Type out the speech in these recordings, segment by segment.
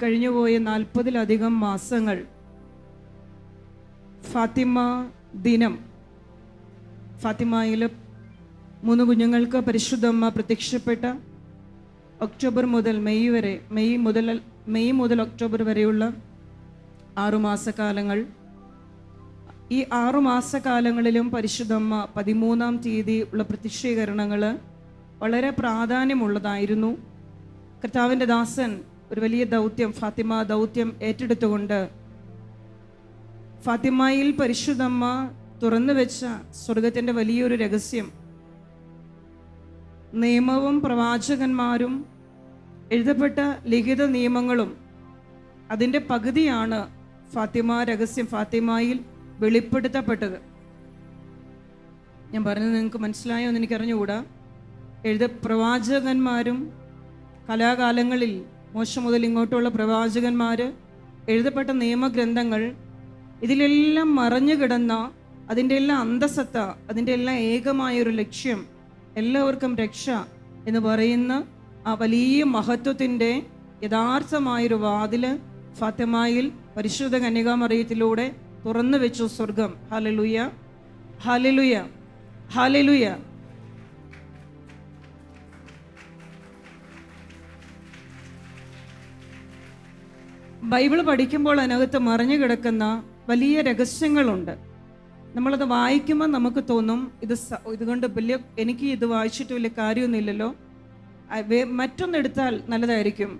കഴിഞ്ഞുപോയ 40-ലധികം മാസങ്ങൾ ഫാത്തിമ ദിനം, ഫാത്തിമയിൽ 3 കുഞ്ഞുങ്ങൾക്ക് പരിശുദ്ധമ്മ പ്രത്യക്ഷപ്പെട്ട ഒക്ടോബർ മുതൽ മെയ് മുതൽ ഒക്ടോബർ വരെയുള്ള 6 മാസക്കാലങ്ങൾ. ഈ 6 മാസക്കാലങ്ങളിലും പരിശുദ്ധമ്മ 13-ാം തീയതി ഉള്ള പ്രത്യക്ഷീകരണങ്ങൾ വളരെ പ്രാധാന്യമുള്ളതായിരുന്നു. കർത്താവിൻ്റെ ദാസൻ ഒരു വലിയ ദൗത്യം, ഫാത്തിമ ദൗത്യം ഏറ്റെടുത്തുകൊണ്ട് ഫാത്തിമയിൽ പരിശുദ്ധമ്മ തുറന്നു വെച്ച സ്വർഗത്തിൻ്റെ വലിയൊരു രഹസ്യം, നിയമവും പ്രവാചകന്മാരും എഴുതപ്പെട്ട ലിഖിത നിയമങ്ങളും അതിൻ്റെ പകുതിയാണ് ഫാത്തിമ രഹസ്യം ഫാത്തിമയിൽ വെളിപ്പെടുത്തപ്പെട്ടത്. ഞാൻ പറഞ്ഞത് നിങ്ങൾക്ക് മനസ്സിലായോ എന്ന് എനിക്കറിഞ്ഞുകൂടാ. പ്രവാചകന്മാരും കലാകാലങ്ങളിൽ മോശ മുതൽ ഇങ്ങോട്ടുള്ള പ്രവാചകന്മാർ എഴുതപ്പെട്ട നിയമഗ്രന്ഥങ്ങൾ, ഇതിലെല്ലാം മറഞ്ഞു കിടന്ന അതിൻ്റെ എല്ലാം അന്തസത്ത, അതിൻ്റെ എല്ലാം ഏകമായൊരു ലക്ഷ്യം, എല്ലാവർക്കും രക്ഷ എന്ന് പറയുന്ന ആ വലിയ മഹത്വത്തിൻ്റെ യഥാർത്ഥമായൊരു വാതില് ഫാത്തിമയിൽ പരിശുദ്ധ കന്യകാമറിയത്തിലൂടെ തുറന്നു വെച്ചു സ്വർഗം. ഹല്ലേലൂയ, ഹല്ലേലൂയ, ഹല്ലേലൂയ. ബൈബിൾ പഠിക്കുമ്പോൾ അതിനകത്ത് മറിഞ്ഞു കിടക്കുന്ന വലിയ രഹസ്യങ്ങളുണ്ട്. നമ്മളത് വായിക്കുമ്പോൾ നമുക്ക് തോന്നും ഇതുകൊണ്ട് വലിയ, എനിക്ക് ഇത് വായിച്ചിട്ട് വലിയ കാര്യമൊന്നുമില്ലല്ലോ, മറ്റൊന്നെടുത്താൽ നല്ലതായിരിക്കും.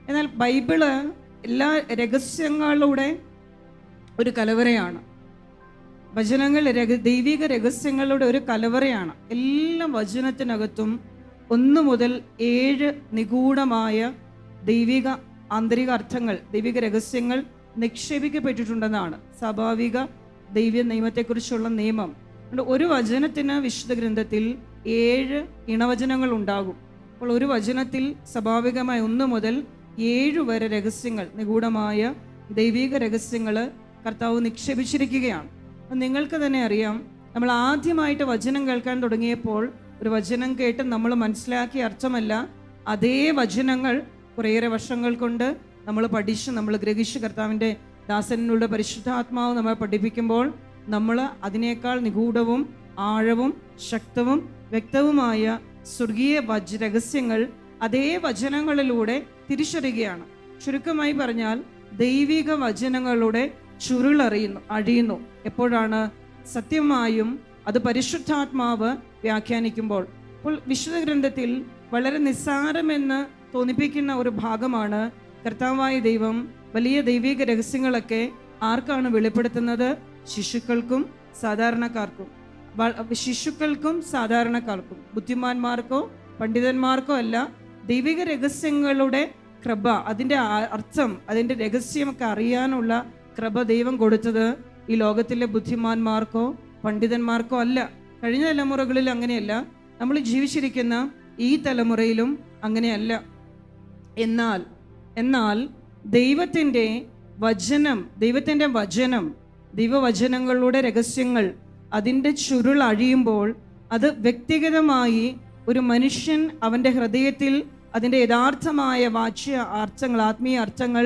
എന്നാൽ ബൈബിള് എല്ലാ രഹസ്യങ്ങളുടെ ഒരു കലവറയാണ്. വചനങ്ങൾ ദൈവിക രഹസ്യങ്ങളുടെ ഒരു കലവറയാണ്. എല്ലാ വചനത്തിനകത്തും 1 മുതൽ 7 നിഗൂഢമായ ദൈവിക ആന്തരിക അർത്ഥങ്ങൾ, ദൈവിക രഹസ്യങ്ങൾ നിക്ഷേപിക്കപ്പെട്ടിട്ടുണ്ടെന്നാണ് സ്വാഭാവിക ദൈവ നിയമത്തെക്കുറിച്ചുള്ള നിയമം. ഒരു വചനത്തിന് വിശുദ്ധ ഗ്രന്ഥത്തിൽ 7 ഇണവചനങ്ങൾ ഉണ്ടാകും. അപ്പോൾ ഒരു വചനത്തിൽ സ്വാഭാവികമായ 1 മുതൽ 7 വരെ രഹസ്യങ്ങൾ, നിഗൂഢമായ ദൈവിക രഹസ്യങ്ങൾ കർത്താവ് നിക്ഷേപിച്ചിരിക്കുകയാണ്. നിങ്ങൾക്ക് തന്നെ അറിയാം, നമ്മൾ ആദ്യമായിട്ട് വചനം കേൾക്കാൻ തുടങ്ങിയപ്പോൾ ഒരു വചനം കേട്ട് നമ്മൾ മനസ്സിലാക്കിയ അർത്ഥമല്ല, അതേ വചനങ്ങൾ കുറേയേറെ വർഷങ്ങൾ കൊണ്ട് നമ്മൾ പഠിച്ച്, നമ്മൾ ഗ്രഹിച്ച്, കർത്താവിൻ്റെ ദാസനിലൂടെ പരിശുദ്ധാത്മാവ് നമ്മളെ പഠിപ്പിക്കുമ്പോൾ നമ്മൾ അതിനേക്കാൾ നിഗൂഢവും ആഴവും ശക്തവും വ്യക്തവുമായ സ്വർഗീയ രഹസ്യങ്ങൾ അതേ വചനങ്ങളിലൂടെ തിരിച്ചറിയുകയാണ്. ചുരുക്കമായി പറഞ്ഞാൽ ദൈവിക വചനങ്ങളുടെ അഴിയുന്നു എപ്പോഴാണ്? സത്യമായും അത് പരിശുദ്ധാത്മാവ് വ്യാഖ്യാനിക്കുമ്പോൾ. അപ്പോൾ വിശുദ്ധ ഗ്രന്ഥത്തിൽ വളരെ നിസ്സാരമെന്ന് തോന്നിപ്പിക്കുന്ന ഒരു ഭാഗമാണ് കർത്താവായ ദൈവം വലിയ ദൈവിക രഹസ്യങ്ങളൊക്കെ ആർക്കാണ് വെളിപ്പെടുത്തുന്നത്? ശിശുക്കൾക്കും സാധാരണക്കാർക്കും. ശിശുക്കൾക്കും സാധാരണക്കാർക്കും, ബുദ്ധിമാന്മാർക്കോ പണ്ഡിതന്മാർക്കോ അല്ല. ദൈവിക രഹസ്യങ്ങളുടെ കൃപ, അതിൻ്റെ അർത്ഥം, അതിൻ്റെ രഹസ്യമൊക്കെ അറിയാനുള്ള കൃപ ദൈവം കൊടുത്തത് ഈ ലോകത്തിലെ ബുദ്ധിമാന്മാർക്കോ പണ്ഡിതന്മാർക്കോ അല്ല. കഴിഞ്ഞ തലമുറകളിൽ അങ്ങനെയല്ല, നമ്മൾ ജീവിച്ചിരിക്കുന്ന ഈ തലമുറയിലും അങ്ങനെയല്ല. എന്നാൽ ദൈവത്തിൻ്റെ വചനം, ദൈവവചനങ്ങളുടെ രഹസ്യങ്ങൾ, അതിൻ്റെ ചുരുൾ അഴിയുമ്പോൾ അത് വ്യക്തിഗതമായി ഒരു മനുഷ്യൻ അവൻ്റെ ഹൃദയത്തിൽ അതിൻ്റെ യഥാർത്ഥമായ വാച്യ അർത്ഥങ്ങൾ, ആത്മീയ അർത്ഥങ്ങൾ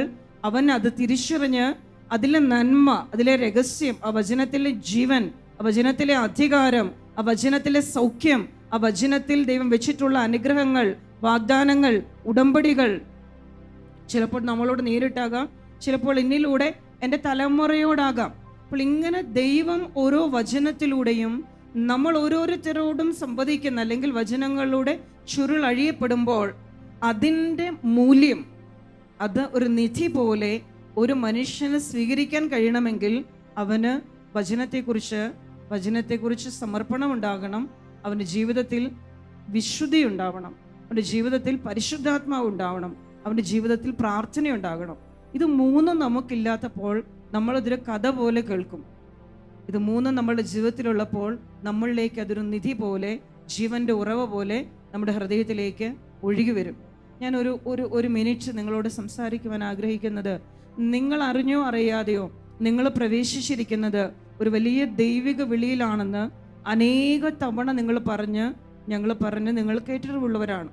അവൻ അത് തിരിച്ചറിഞ്ഞ് അതിലെ നന്മ, അതിലെ രഹസ്യം, ആ വചനത്തിലെ ജീവൻ, ആ വചനത്തിലെ അധികാരം, ആ വചനത്തിലെ സൗഖ്യം, ആ വചനത്തിൽ ദൈവം വെച്ചിട്ടുള്ള അനുഗ്രഹങ്ങൾ, വാഗ്ദാനങ്ങൾ, ഉടമ്പടികൾ, ചിലപ്പോൾ നമ്മളോട് നേരിട്ടാകാം, ചിലപ്പോൾ എന്നിലൂടെ എൻ്റെ തലമുറയോടാകാം. അപ്പോൾ ഇങ്ങനെ ദൈവം ഓരോ വചനത്തിലൂടെയും നമ്മൾ ഓരോരുത്തരോടും സംവദിക്കുന്ന, അല്ലെങ്കിൽ വചനങ്ങളുടെ ചുരുൾ അഴിയപ്പെടുമ്പോൾ അതിൻ്റെ മൂല്യം, അത് ഒരു നിധി പോലെ ഒരു മനുഷ്യന് സ്വീകരിക്കാൻ കഴിയണമെങ്കിൽ അവന് വചനത്തെക്കുറിച്ച് സമർപ്പണം ഉണ്ടാകണം, അവൻ്റെ ജീവിതത്തിൽ വിശുദ്ധി ഉണ്ടാവണം, അവൻ്റെ ജീവിതത്തിൽ പരിശുദ്ധാത്മാവ് ഉണ്ടാവണം, അവൻ്റെ ജീവിതത്തിൽ പ്രാർത്ഥന ഉണ്ടാകണം. ഇത് 3 നമുക്കില്ലാത്തപ്പോൾ നമ്മളതൊരു കഥ പോലെ കേൾക്കും. ഇത് 3 നമ്മളുടെ ജീവിതത്തിലുള്ളപ്പോൾ നമ്മളിലേക്ക് അതൊരു നിധി പോലെ, ജീവൻ്റെ ഉറവ പോലെ നമ്മുടെ ഹൃദയത്തിലേക്ക് ഒഴുകി വരും. ഞാൻ ഒരു മിനിറ്റ് നിങ്ങളോട് സംസാരിക്കുവാൻ ആഗ്രഹിക്കുന്നത്, നിങ്ങൾ അറിഞ്ഞോ അറിയാതെയോ നിങ്ങൾ പ്രവേശിച്ചിരിക്കുന്നത് ഒരു വലിയ ദൈവിക വിളിയിലാണെന്ന് അനേക തവണ നിങ്ങൾ പറഞ്ഞ് നിങ്ങൾ കേട്ടിട്ടുള്ളവരാണ്.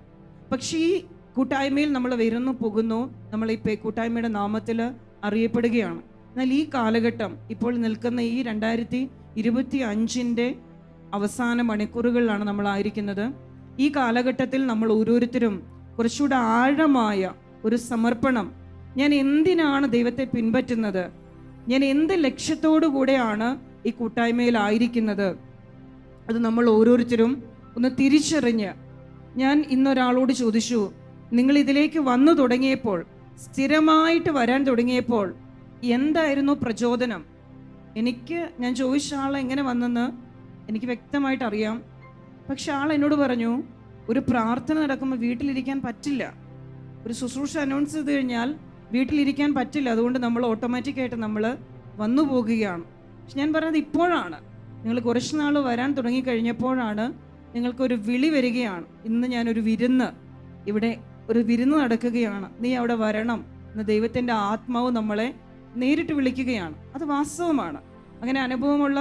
പക്ഷേ ഈ കൂട്ടായ്മയിൽ നമ്മൾ വരുന്നു പോകുന്നു, നമ്മൾ ഈ കൂട്ടായ്മയുടെ നാമത്തിൽ അറിയപ്പെടുകയാണ്. എന്നാൽ ഈ കാലഘട്ടം, ഇപ്പോൾ നിൽക്കുന്ന ഈ 2025 അവസാന മണിക്കൂറുകളിലാണ് നമ്മളായിരിക്കുന്നത്. ഈ കാലഘട്ടത്തിൽ നമ്മൾ ഓരോരുത്തരും കുറച്ചുകൂടെ ആഴമായ ഒരു സമർപ്പണം, ഞാൻ എന്തിനാണ് ദൈവത്തെ പിൻപറ്റുന്നത്, ഞാൻ എന്ത് ലക്ഷ്യത്തോടു കൂടെയാണ് ഈ കൂട്ടായ്മയിലായിരിക്കുന്നത്, അത് നമ്മൾ ഓരോരുത്തരും ഒന്ന് തിരിച്ചറിഞ്ഞ്. ഞാൻ ഇന്നൊരാളോട് ചോദിച്ചു, നിങ്ങൾ ഇതിലേക്ക് വന്നു തുടങ്ങിയപ്പോൾ, സ്ഥിരമായിട്ട് വരാൻ തുടങ്ങിയപ്പോൾ എന്തായിരുന്നു പ്രചോദനം? ഞാൻ ചോദിച്ച ആൾ എങ്ങനെ വന്നെന്ന് എനിക്ക് വ്യക്തമായിട്ട് അറിയാം. പക്ഷെ ആൾ എന്നോട് പറഞ്ഞു, ഒരു പ്രാർത്ഥന നടക്കുമ്പോൾ വീട്ടിലിരിക്കാൻ പറ്റില്ല, ഒരു ശുശ്രൂഷ അനൗൺസ് ചെയ്ത് കഴിഞ്ഞാൽ വീട്ടിലിരിക്കാൻ പറ്റില്ല, അതുകൊണ്ട് നമ്മൾ ഓട്ടോമാറ്റിക്കായിട്ട് നമ്മൾ വന്നു പോകുകയാണ്. പക്ഷെ ഞാൻ പറഞ്ഞത് ഇപ്പോഴാണ്, നിങ്ങൾ കുറച്ച് നാൾ വരാൻ തുടങ്ങിക്കഴിഞ്ഞപ്പോഴാണ് നിങ്ങൾക്കൊരു വിളി വരികയാണ്. ഇന്ന് ഞാനൊരു വിരുന്ന്, ഇവിടെ ഒരു വിരുന്ന് നടക്കുകയാണ്, നീ അവിടെ വരണം എന്ന് ദൈവത്തിൻ്റെ ആത്മാവ് നമ്മളെ നേരിട്ട് വിളിക്കുകയാണ്. അത് വാസ്തവമാണ്. അങ്ങനെ അനുഭവമുള്ള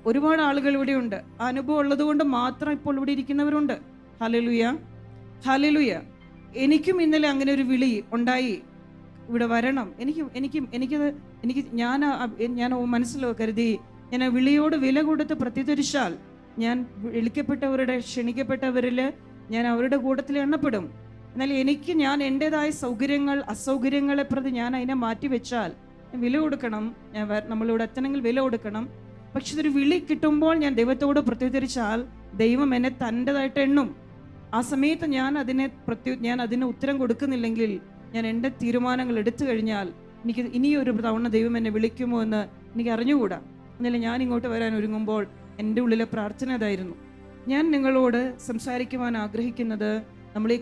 ഒരുപാട് ആളുകൾ ഇവിടെ ഉണ്ട്. ആ അനുഭവം ഉള്ളത് കൊണ്ട് മാത്രം ഇപ്പോൾ ഇവിടെ ഇരിക്കുന്നവരുണ്ട്. Hallelujah, hallelujah. എനിക്കും ഇന്നലെ അങ്ങനെ ഒരു വിളി ഉണ്ടായി, ഇവിടെ വരണം. ഞാൻ മനസ്സിലോ കരുതി, ഞാൻ ആ വിളിയോട് വില കൊടുത്ത് പ്രത്യുദ്ധരിച്ചാൽ ഞാൻ ക്ഷണിക്കപ്പെട്ടവരിൽ ഞാൻ അവരുടെ കൂട്ടത്തിൽ എണ്ണപ്പെടും. എന്നാൽ ഞാൻ എൻ്റെതായ സൗകര്യങ്ങൾ അസൗകര്യങ്ങളെ പ്രതി ഞാൻ അതിനെ മാറ്റിവെച്ചാൽ ഞാൻ വില കൊടുക്കണം. നമ്മളിവിടെ എത്തണമെങ്കിൽ വില കൊടുക്കണം. പക്ഷെ ഇതൊരു വിളി കിട്ടുമ്പോൾ ഞാൻ ദൈവത്തോട് പ്രത്യുദ്ധരിച്ചാൽ ദൈവം എന്നെ തൻ്റെതായിട്ട് എണ്ണും. ആ സമയത്ത് ഞാൻ അതിന് ഉത്തരം കൊടുക്കുന്നില്ലെങ്കിൽ, ഞാൻ എൻ്റെ തീരുമാനങ്ങൾ എടുത്തു കഴിഞ്ഞാൽ എനിക്ക് ഇനിയൊരു തവണ ദൈവം എന്നെ വിളിക്കുമോ എന്ന് എനിക്ക് അറിഞ്ഞുകൂടാ. എന്നാലും ഞാൻ ഇങ്ങോട്ട് വരാൻ ഒരുങ്ങുമ്പോൾ എൻ്റെ ഉള്ളിലെ പ്രാർത്ഥന അതായിരുന്നു. ഞാൻ നിങ്ങളോട് സംസാരിക്കുവാൻ ആഗ്രഹിക്കുന്നത്, നമ്മൾ ഈ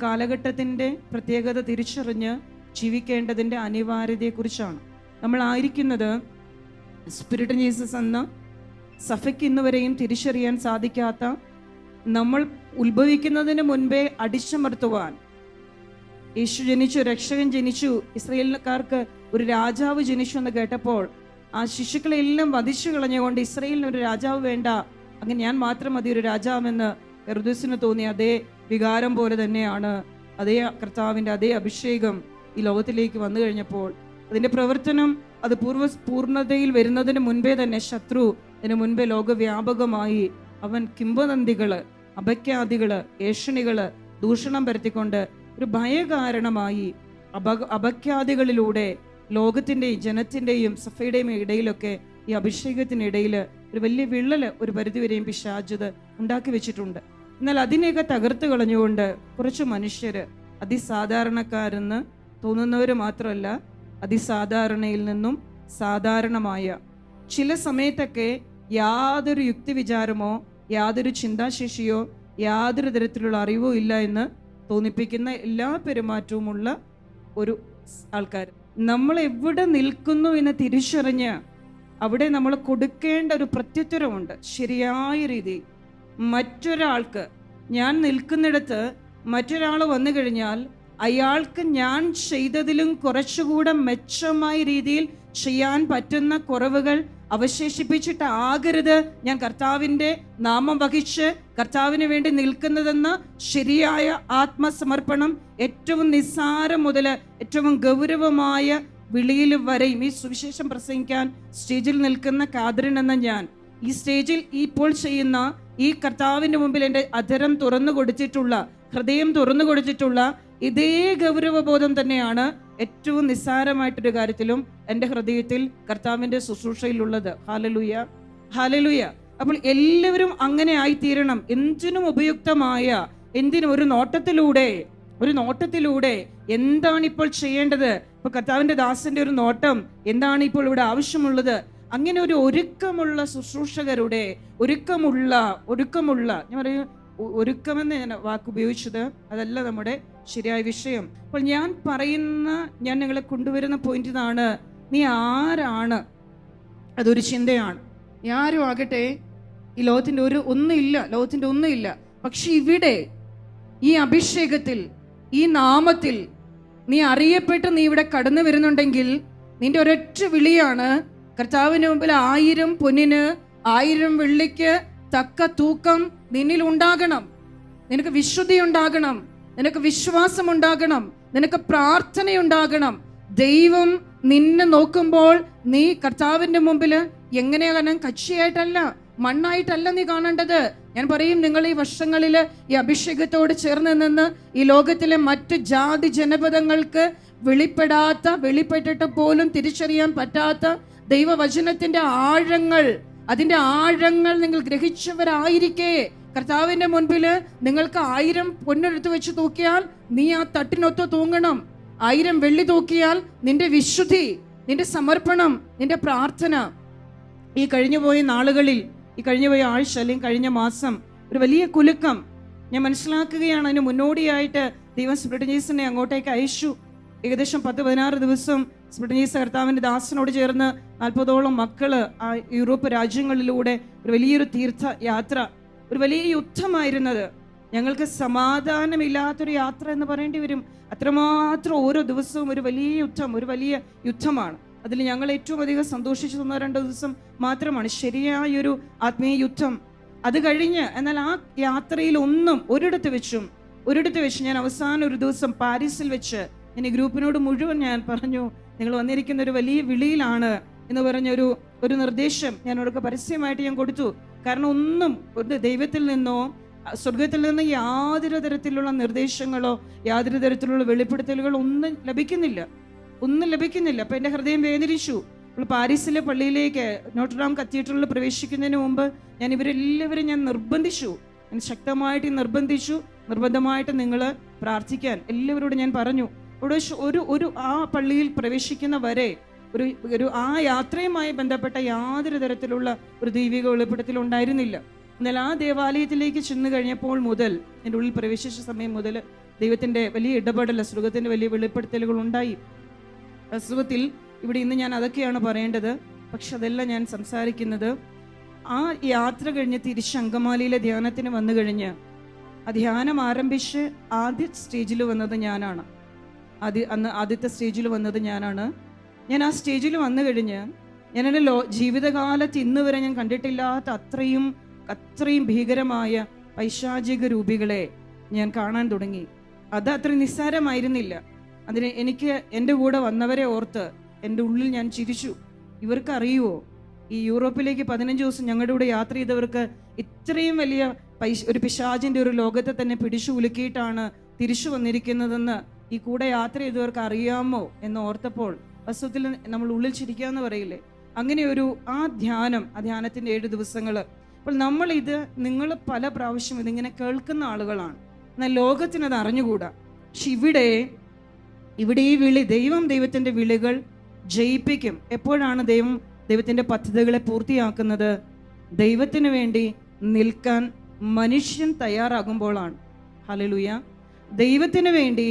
കാലഘട്ടത്തിൻ്റെ പ്രത്യേകത തിരിച്ചറിഞ്ഞ് ജീവിക്കേണ്ടതിൻ്റെ അനിവാര്യതയെക്കുറിച്ചാണ്. നമ്മളായിരിക്കുന്നത് സ്പിരിറ്റ് ജീസസ് എന്ന സഭയ്ക്ക് ഇന്നുവരെയും തിരിച്ചറിയാൻ സാധിക്കാത്ത, നമ്മൾ ഉത്ഭവിക്കുന്നതിന് മുൻപേ അടിച്ചമർത്തുവാൻ, യേശു ജനിച്ചു, രക്ഷകൻ ജനിച്ചു, ഇസ്രായേൽക്കാർക്ക് ഒരു രാജാവ് ജനിച്ചു എന്ന് കേട്ടപ്പോൾ ആ ശിശുക്കളെല്ലാം വധിച്ചു കളഞ്ഞുകൊണ്ട് ഇസ്രായേലിന് ഒരു രാജാവ് വേണ്ട, അങ്ങനെ ഞാൻ മാത്രം മതി ഒരു രാജാവെന്ന് ഹെരോദസിന് തോന്നിയ അതേ വികാരം പോലെ തന്നെയാണ് അതേ കർത്താവിൻ്റെ അതേ അഭിഷേകം ഈ ലോകത്തിലേക്ക് വന്നു കഴിഞ്ഞപ്പോൾ അതിൻ്റെ പ്രവർത്തനം അത് പൂർണ്ണതയിൽ വരുന്നതിന് മുൻപേ തന്നെ ശത്രു അതിന് മുൻപേ ലോകവ്യാപകമായി അവൻ കിംവദന്തികള്, അപഖ്യാതികള്, ഏഷണികള് ദൂഷണം പരത്തിക്കൊണ്ട് ഒരു ഭയകാരണമായി അപഖ്യാതികളിലൂടെ ലോകത്തിൻ്റെയും ജനത്തിൻ്റെയും സഭയുടെയും ഇടയിലൊക്കെ ഈ അഭിഷേകത്തിനിടയിൽ ഒരു വലിയ വിള്ളല് ഒരു പരിധിവരെയും പിശാച് ഉണ്ടാക്കി വെച്ചിട്ടുണ്ട്. എന്നാൽ അതിനെയൊക്കെ തകർത്ത് കളഞ്ഞുകൊണ്ട് കുറച്ച് മനുഷ്യര്, അതിസാധാരണക്കാരെന്ന് തോന്നുന്നവർ മാത്രമല്ല, അതിസാധാരണയിൽ നിന്നും സാധാരണമായ, ചില സമയത്തൊക്കെ യാതൊരു യുക്തിവിചാരമോ യാതൊരു ചിന്താശേഷിയോ യാതൊരു തരത്തിലുള്ള അറിവോ ഇല്ല എന്ന് തോന്നിപ്പിക്കുന്ന എല്ലാ പെരുമാറ്റവുമുള്ള ഒരു ആൾക്കാർ. നമ്മൾ എവിടെ നിൽക്കുന്നു എന്ന് തിരിച്ചറിഞ്ഞ് അവിടെ നമ്മൾ കൊടുക്കേണ്ട ഒരു പ്രത്യുത്തരമുണ്ട്. ശരിയായ രീതിയിൽ മറ്റൊരാൾക്ക്, ഞാൻ നിൽക്കുന്നിടത്ത് മറ്റൊരാൾ വന്നു കഴിഞ്ഞാൽ അയാൾക്ക് ഞാൻ ചെയ്തതിലും കുറച്ചുകൂടെ മെച്ചമായ രീതിയിൽ ചെയ്യാൻ പറ്റുന്ന കുറവുകൾ അവശേഷിപ്പിച്ചിട്ട് ആകരുത് ഞാൻ കർത്താവിൻ്റെ നാമം വഹിച്ച് കർത്താവിന് വേണ്ടി നിൽക്കുന്നതെന്ന ശരിയായ ആത്മസമർപ്പണം ഏറ്റവും നിസ്സാരം മുതൽ ഏറ്റവും ഗൗരവമായ വിളിയിൽ വരെയും. ഈ സുവിശേഷം പ്രസംഗിക്കാൻ സ്റ്റേജിൽ നിൽക്കുന്ന കാതറിൻ എന്ന ഞാൻ ഈ സ്റ്റേജിൽ ഇപ്പോൾ ചെയ്യുന്ന ഈ കർത്താവിൻ്റെ മുമ്പിൽ എൻ്റെ അധരം തുറന്നു കൊടുത്തിട്ടുള്ള, ഹൃദയം തുറന്നു കൊടുത്തിട്ടുള്ള ഇതേ ഗൗരവബോധം തന്നെയാണ് ഏറ്റവും നിസ്സാരമായിട്ടൊരു കാര്യത്തിലും എൻ്റെ ഹൃദയത്തിൽ കർത്താവിൻ്റെ ശുശ്രൂഷയിലുള്ളത്. Hallelujah, hallelujah. അപ്പോൾ എല്ലാവരും അങ്ങനെ ആയിത്തീരണം. എന്തിനും ഉപയുക്തമായ, ഒരു നോട്ടത്തിലൂടെ എന്താണ് ഇപ്പോൾ ചെയ്യേണ്ടത്, ഇപ്പൊ കർത്താവിൻ്റെ ദാസന്റെ ഒരു നോട്ടം എന്താണ് ഇപ്പോൾ ഇവിടെ ആവശ്യമുള്ളത്, അങ്ങനെ ഒരു ഒരുക്കമുള്ള ശുശ്രൂഷകരുടെ ഒരുക്കമുള്ള ഞാൻ പറയും ഒരുക്കമെന്ന് ഞാൻ വാക്ക് ഉപയോഗിച്ചത് അതല്ല നമ്മുടെ ശരിയായ വിഷയം. അപ്പോൾ ഞാൻ നിങ്ങളെ കൊണ്ടുവരുന്ന പോയിന്റ് ഇതാണ്, നീ ആരാണ്? അതൊരു ചിന്തയാണ്. നീ ആരും ആകട്ടെ, ഈ ലോകത്തിൻ്റെ ഒന്നുമില്ല. പക്ഷെ ഇവിടെ ഈ അഭിഷേകത്തിൽ, ഈ നാമത്തിൽ നീ അറിയപ്പെട്ട് നീ ഇവിടെ കടന്നു വരുന്നുണ്ടെങ്കിൽ നിന്റെ ഒരൊറ്റ വിളിയാണ്, കർത്താവിന് മുമ്പിൽ 1000 പൊന്നിന് 1000 വെള്ളിക്ക് തക്ക തൂക്കം നിന്നിൽ ഉണ്ടാകണം. നിനക്ക് വിശുദ്ധി ഉണ്ടാകണം, നിനക്ക് വിശ്വാസം ഉണ്ടാകണം, നിനക്ക് പ്രാർത്ഥനയുണ്ടാകണം. ദൈവം നിന്നെ നോക്കുമ്പോൾ നീ കർത്താവിന്റെ മുമ്പിൽ എങ്ങനെയാണ്? കക്ഷിയായിട്ടല്ല, മണ്ണായിട്ടല്ല നീ കാണേണ്ടത്. ഞാൻ പറയും, നിങ്ങൾ ഈ വർഷങ്ങളിൽ ഈ അഭിഷേകത്തോട് ചേർന്ന് നിന്ന് ഈ ലോകത്തിലെ മറ്റ് ജാതി ജനപദങ്ങൾക്ക് വെളിപ്പെട്ടിട്ട് പോലും തിരിച്ചറിയാൻ പറ്റാത്ത ദൈവവചനത്തിന്റെ ആഴങ്ങൾ, അതിന്റെ ആഴങ്ങൾ നിങ്ങൾ ഗ്രഹിച്ചവരായിരിക്കെ കർത്താവിന്റെ മുൻപിൽ നിങ്ങൾക്ക് 1000 പൊന്നെടുത്ത് വെച്ച് തൂക്കിയാൽ നീ ആ തട്ടിനൊത്ത് തൂങ്ങണം. 1000 വെള്ളി തൂക്കിയാൽ നിന്റെ വിശുദ്ധി, നിന്റെ സമർപ്പണം, നിന്റെ പ്രാർത്ഥന. ഈ കഴിഞ്ഞുപോയ നാളുകളിൽ, ഈ കഴിഞ്ഞുപോയ ആഴ്ച അല്ലെങ്കിൽ കഴിഞ്ഞ മാസം ഒരു വലിയ കുലുക്കം ഞാൻ മനസ്സിലാക്കുകയാണ്. അതിന് മുന്നോടിയായിട്ട് ദൈവം സ്പിരിറ്റുനീസിനെ അങ്ങോട്ടേക്ക് അയച്ചു. ഏകദേശം 10-16 ദിവസം സ്പിരിറ്റുനീസ് കർത്താവിന്റെ ദാസനോട് ചേർന്ന് 40ഓളം മക്കള് ആ യൂറോപ്പ് രാജ്യങ്ങളിലൂടെ ഒരു വലിയൊരു തീർത്ഥ യാത്ര, ഒരു വലിയ യുദ്ധമായിരുന്നത്. ഞങ്ങൾക്ക് സമാധാനമില്ലാത്തൊരു യാത്ര എന്ന് പറയേണ്ടി വരും. അത്രമാത്രം ഓരോ ദിവസവും ഒരു വലിയ യുദ്ധമാണ്. അതിൽ ഞങ്ങൾ ഏറ്റവും അധികം സന്തോഷിച്ചു തന്ന 2 ദിവസം മാത്രമാണ് ശരിയായൊരു ആത്മീയ യുദ്ധം. അത് കഴിഞ്ഞ് എന്നാൽ ആ യാത്രയിൽ ഒരിടത്ത് വെച്ച് ഞാൻ അവസാനം ഒരു ദിവസം പാരീസിൽ വെച്ച് ഞാൻ ഈ ഗ്രൂപ്പിനോട് മുഴുവൻ ഞാൻ പറഞ്ഞു, നിങ്ങൾ വന്നിരിക്കുന്ന ഒരു വലിയ വിളിയിലാണ് എന്ന് പറഞ്ഞൊരു നിർദ്ദേശം ഞാൻ അവർക്ക് പരസ്യമായിട്ട് ഞാൻ കൊടുത്തു. കാരണം ഒരു ദൈവത്തിൽ നിന്നോ സ്വർഗത്തിൽ നിന്ന് യാതൊരു തരത്തിലുള്ള നിർദ്ദേശങ്ങളോ യാതൊരു തരത്തിലുള്ള വെളിപ്പെടുത്തലുകളോ ഒന്നും ലഭിക്കുന്നില്ല. അപ്പൊ എൻ്റെ ഹൃദയം വേദനിച്ചു. പാരീസിലെ പള്ളിയിലേക്ക് നോട്ടർഡാം കത്തീഡ്രലിൽ പ്രവേശിക്കുന്നതിന് മുമ്പ് ഞാൻ ഇവരെല്ലാവരും ഞാൻ ശക്തമായിട്ട് നിർബന്ധമായിട്ട് നിങ്ങൾ പ്രാർത്ഥിക്കാൻ എല്ലാവരോടും ഞാൻ പറഞ്ഞു. ഒരു ആ പള്ളിയിൽ പ്രവേശിക്കുന്ന വരെ ആ യാത്രയുമായി ബന്ധപ്പെട്ട യാതൊരു തരത്തിലുള്ള ഒരു ദൈവിക വെളിപ്പെടുത്തൽ ഉണ്ടായിരുന്നില്ല. എന്നാൽ ആ ദേവാലയത്തിലേക്ക് ചെന്ന് കഴിഞ്ഞപ്പോൾ മുതൽ, എൻ്റെ ഉള്ളിൽ പ്രവേശിച്ച സമയം മുതൽ ദൈവത്തിൻ്റെ വലിയ ഇടപെടൽ, സുഖത്തിൻ്റെ വലിയ വെളിപ്പെടുത്തലുകൾ ഉണ്ടായി. സുഖത്തിൽ ഇവിടെ ഇന്ന് ഞാൻ അതൊക്കെയാണ് പറയേണ്ടത്. പക്ഷെ അതെല്ലാം ഞാൻ സംസാരിക്കുന്നത് ആ യാത്ര കഴിഞ്ഞ് തിരിച്ച് അങ്കമാലിയിലെ ധ്യാനത്തിന് വന്നു കഴിഞ്ഞ് ആ ധ്യാനം ആരംഭിച്ച് ആദ്യ സ്റ്റേജിൽ വന്നത് ഞാനാണ്. ആദ്യത്തെ സ്റ്റേജിൽ വന്നത് ഞാനാണ്. ഞാൻ ആ സ്റ്റേജിൽ വന്നു കഴിഞ്ഞ് ഞാൻ എൻ്റെ ജീവിതകാലത്ത് ഇന്ന് വരെ ഞാൻ കണ്ടിട്ടില്ലാത്ത അത്രയും ഭീകരമായ പൈശാചിക രൂപികളെ ഞാൻ കാണാൻ തുടങ്ങി. അത് അത്ര നിസ്സാരമായിരുന്നില്ല. അതിന് എനിക്ക് എൻ്റെ കൂടെ വന്നവരെ ഓർത്ത് എൻ്റെ ഉള്ളിൽ ഞാൻ ചിരിച്ചു. ഇവർക്കറിയുമോ ഈ യൂറോപ്പിലേക്ക് 15 ദിവസം ഞങ്ങളുടെ കൂടെ യാത്ര ചെയ്തവർക്ക് ഇത്രയും വലിയ ഒരു പിശാചിൻ്റെ ഒരു ലോകത്തെ തന്നെ പിടിച്ചു ഉലുക്കിയിട്ടാണ് തിരിച്ചു വന്നിരിക്കുന്നതെന്ന് ഈ കൂടെ യാത്ര ചെയ്തവർക്ക് അറിയാമോ എന്ന് ഓർത്തപ്പോൾ വസ്തുത്തിൽ നമ്മൾ ഉള്ളിൽ ചിരിക്കാന്ന് പറയില്ലേ, അങ്ങനെ ആ ധ്യാനത്തിൻ്റെ 7 ദിവസങ്ങൾ. അപ്പോൾ നിങ്ങൾ പല പ്രാവശ്യം ഇതിങ്ങനെ കേൾക്കുന്ന ആളുകളാണ്, എന്നാൽ ലോകത്തിനത് അറിഞ്ഞുകൂടാ. പക്ഷെ ഇവിടെ ഈ വിളി, ദൈവത്തിൻ്റെ വിളികൾ ജയിപ്പിക്കും. എപ്പോഴാണ് ദൈവത്തിൻ്റെ പദ്ധതികളെ പൂർത്തിയാക്കുന്നത്? ദൈവത്തിന് വേണ്ടി നിൽക്കാൻ മനുഷ്യൻ തയ്യാറാകുമ്പോഴാണ്. ഹല്ലേലൂയ. ദൈവത്തിന് വേണ്ടി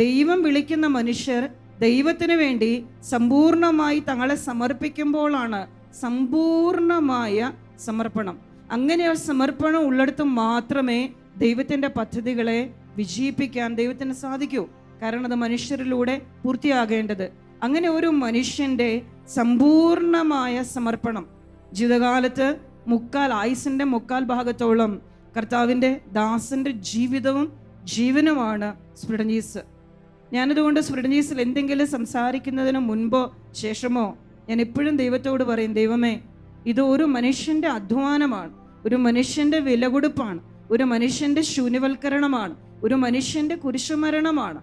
ദൈവം വിളിക്കുന്ന മനുഷ്യർ ദൈവത്തിന് വേണ്ടി സമ്പൂർണമായി തങ്ങളെ സമർപ്പിക്കുമ്പോഴാണ് സമ്പൂർണമായ സമർപ്പണം. അങ്ങനെ ഒരു സമർപ്പണം ഉള്ളിടത്ത് മാത്രമേ ദൈവത്തിൻ്റെ പദ്ധതികളെ വിജയിപ്പിക്കാൻ ദൈവത്തിന് സാധിക്കൂ. കാരണം അത് മനുഷ്യരിലൂടെ പൂർത്തിയാകേണ്ടത്. അങ്ങനെ ഒരു മനുഷ്യൻ്റെ സമ്പൂർണമായ സമർപ്പണം ജീവിതകാലത്ത് ആയുസിൻ്റെ 3/4 ഭാഗത്തോളം കർത്താവിൻ്റെ ദാസന്റെ ജീവിതവും ജീവനുമാണ് സ്പിരിറ്റുനീസ്. ഞാനതുകൊണ്ട് സ്പിരിറ്റുനീസിൽ എന്തെങ്കിലും സംസാരിക്കുന്നതിന് മുൻപോ ശേഷമോ ഞാൻ എപ്പോഴും ദൈവത്തോട് പറയും, ദൈവമേ, ഇത് ഒരു മനുഷ്യൻ്റെ അധ്വാനമാണ്, ഒരു മനുഷ്യൻ്റെ വിലകൊടുപ്പാണ്, ഒരു മനുഷ്യൻ്റെ ശൂന്യവൽക്കരണമാണ്, ഒരു മനുഷ്യൻ്റെ കുരിശുമരണമാണ്.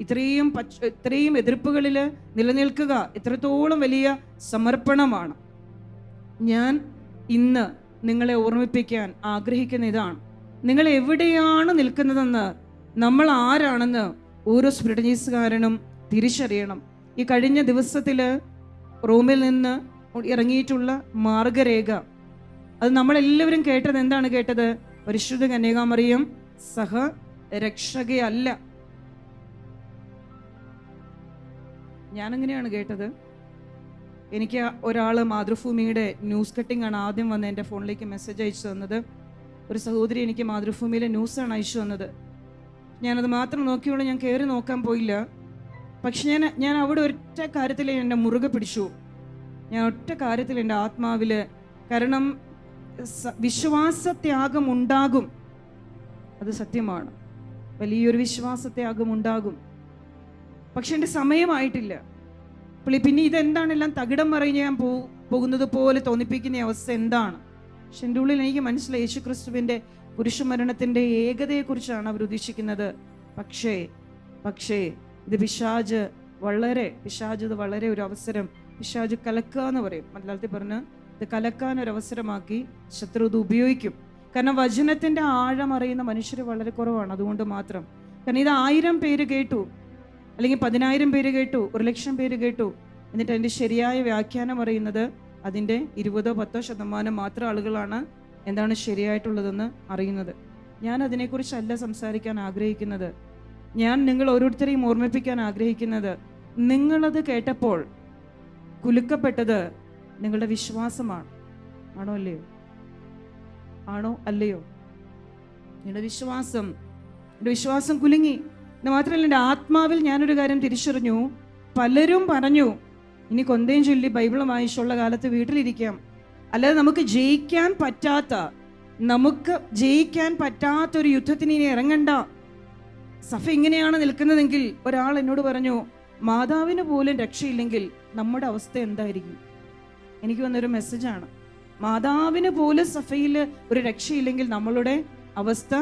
ഇത്രയും എതിർപ്പുകളിൽ നിലനിൽക്കുക എത്രത്തോളം വലിയ സമർപ്പണമാണ്. ഞാൻ ഇന്ന് നിങ്ങളെ ഓർമ്മിപ്പിക്കാൻ ആഗ്രഹിക്കുന്ന ഇതാണ്, നിങ്ങൾ എവിടെയാണ് നിൽക്കുന്നതെന്ന്, നമ്മൾ ആരാണെന്ന് ഓരോ സ്പിരിറ്റുനീസുകാരനും തിരിച്ചറിയണം. ഈ കഴിഞ്ഞ ദിവസത്തിൽ റോമിൽ നിന്ന് ഇറങ്ങിയിട്ടുള്ള മാർഗരേഖ, അത് നമ്മളെല്ലാവരും കേട്ടത് എന്താണ് കേട്ടത്? പരിശുദ്ധ കന്യകാമറിയം സഹരക്ഷകയല്ല. ഞാനങ്ങനെയാണ് കേട്ടത്. എനിക്ക് ഒരാൾ മാതൃഭൂമിയുടെ ന്യൂസ് കട്ടിംഗ് ആണ് ആദ്യം വന്ന് എൻ്റെ ഫോണിലേക്ക് മെസ്സേജ് അയച്ചു തന്നത്. ഒരു സഹോദരി എനിക്ക് മാതൃഭൂമിയിലെ ന്യൂസാണ് അയച്ചു തന്നത്. ഞാനത് മാത്രം നോക്കിയോളൂ, ഞാൻ കയറി നോക്കാൻ പോയില്ല. പക്ഷെ ഞാൻ അവിടെ ഒറ്റ കാര്യത്തിൽ എൻ്റെ മുറുകെ പിടിച്ചു. ഞാൻ ഒറ്റ കാര്യത്തിൽ എൻ്റെ ആത്മാവിൽ, കാരണം വിശ്വാസത്യാഗം ഉണ്ടാകും. അത് സത്യമാണ്. വലിയൊരു വിശ്വാസത്യാഗം ഉണ്ടാകും. പക്ഷെ എൻ്റെ സമയമായിട്ടില്ല. പിന്നെ ഇതെന്താണെല്ലാം തകിടം മറിഞ്ഞ് ഞാൻ പോകുന്നത് പോലെ തോന്നിപ്പിക്കുന്ന അവസ്ഥ എന്താണ്? പക്ഷെ എൻ്റെ ഉള്ളിൽ എനിക്ക് മനസ്സിലായി, യേശു ക്രിസ്തുവിൻ്റെ കുരിശുമരണത്തിൻ്റെ ഏകതയെക്കുറിച്ചാണ് അവർ ഉദ്ദേശിക്കുന്നത്. പക്ഷേ ഇത് പിശാച് വളരെ ഒരു അവസരം, പിശാച് കലക്കുക എന്ന് പറയും, മലയാളത്തിൽ പറഞ്ഞ് ഇത് കലക്കാൻ ഒരു അവസരമാക്കി ശത്രു ഇത് ഉപയോഗിക്കും. കാരണം വചനത്തിൻ്റെ ആഴം അറിയുന്ന മനുഷ്യർ വളരെ കുറവാണ്. അതുകൊണ്ട് മാത്രം. കാരണം ഇത് 1000 പേര് കേട്ടു, അല്ലെങ്കിൽ 10,000 പേര് കേട്ടു, 1,00,000 പേര് കേട്ടു, എന്നിട്ട് അതിൻ്റെ ശരിയായ വ്യാഖ്യാനം അറിയുന്നത് അതിൻ്റെ 20-10% മാത്രം ആളുകളാണ് എന്താണ് ശരിയായിട്ടുള്ളതെന്ന് അറിയുന്നത്. ഞാൻ അതിനെക്കുറിച്ചല്ല സംസാരിക്കാൻ ആഗ്രഹിക്കുന്നത്. ഞാൻ നിങ്ങൾ ഓരോരുത്തരെയും ഓർമ്മിപ്പിക്കാൻ ആഗ്രഹിക്കുന്നത്, നിങ്ങളത് കേട്ടപ്പോൾ കുലുക്കപ്പെട്ടത് നിങ്ങളുടെ വിശ്വാസമാണ്. ആണോ അല്ലയോ? നിങ്ങളുടെ വിശ്വാസം കുലുങ്ങി. എന്ന് മാത്രമല്ല, എൻ്റെ ആത്മാവിൽ ഞാനൊരു കാര്യം തിരിച്ചറിഞ്ഞു. പലരും പറഞ്ഞു, ഇനി കൊന്തയും ചൊല്ലി ബൈബിളും വായിച്ചുള്ള കാലത്ത് വീട്ടിലിരിക്കാം, അല്ലാതെ നമുക്ക് ജയിക്കാൻ പറ്റാത്തൊരു യുദ്ധത്തിന് ഇനി ഇറങ്ങണ്ട. സഭ ഇങ്ങനെയാണ് നിൽക്കുന്നതെങ്കിൽ, ഒരാൾ എന്നോട് പറഞ്ഞു, മാതാവിന് പോലും രക്ഷയില്ലെങ്കിൽ നമ്മുടെ അവസ്ഥ എന്തായിരിക്കും? എനിക്ക് വന്നൊരു മെസ്സേജാണ്. മാതാവിന് പോലും സഭയിൽ ഒരു രക്ഷയില്ലെങ്കിൽ നമ്മളുടെ അവസ്ഥ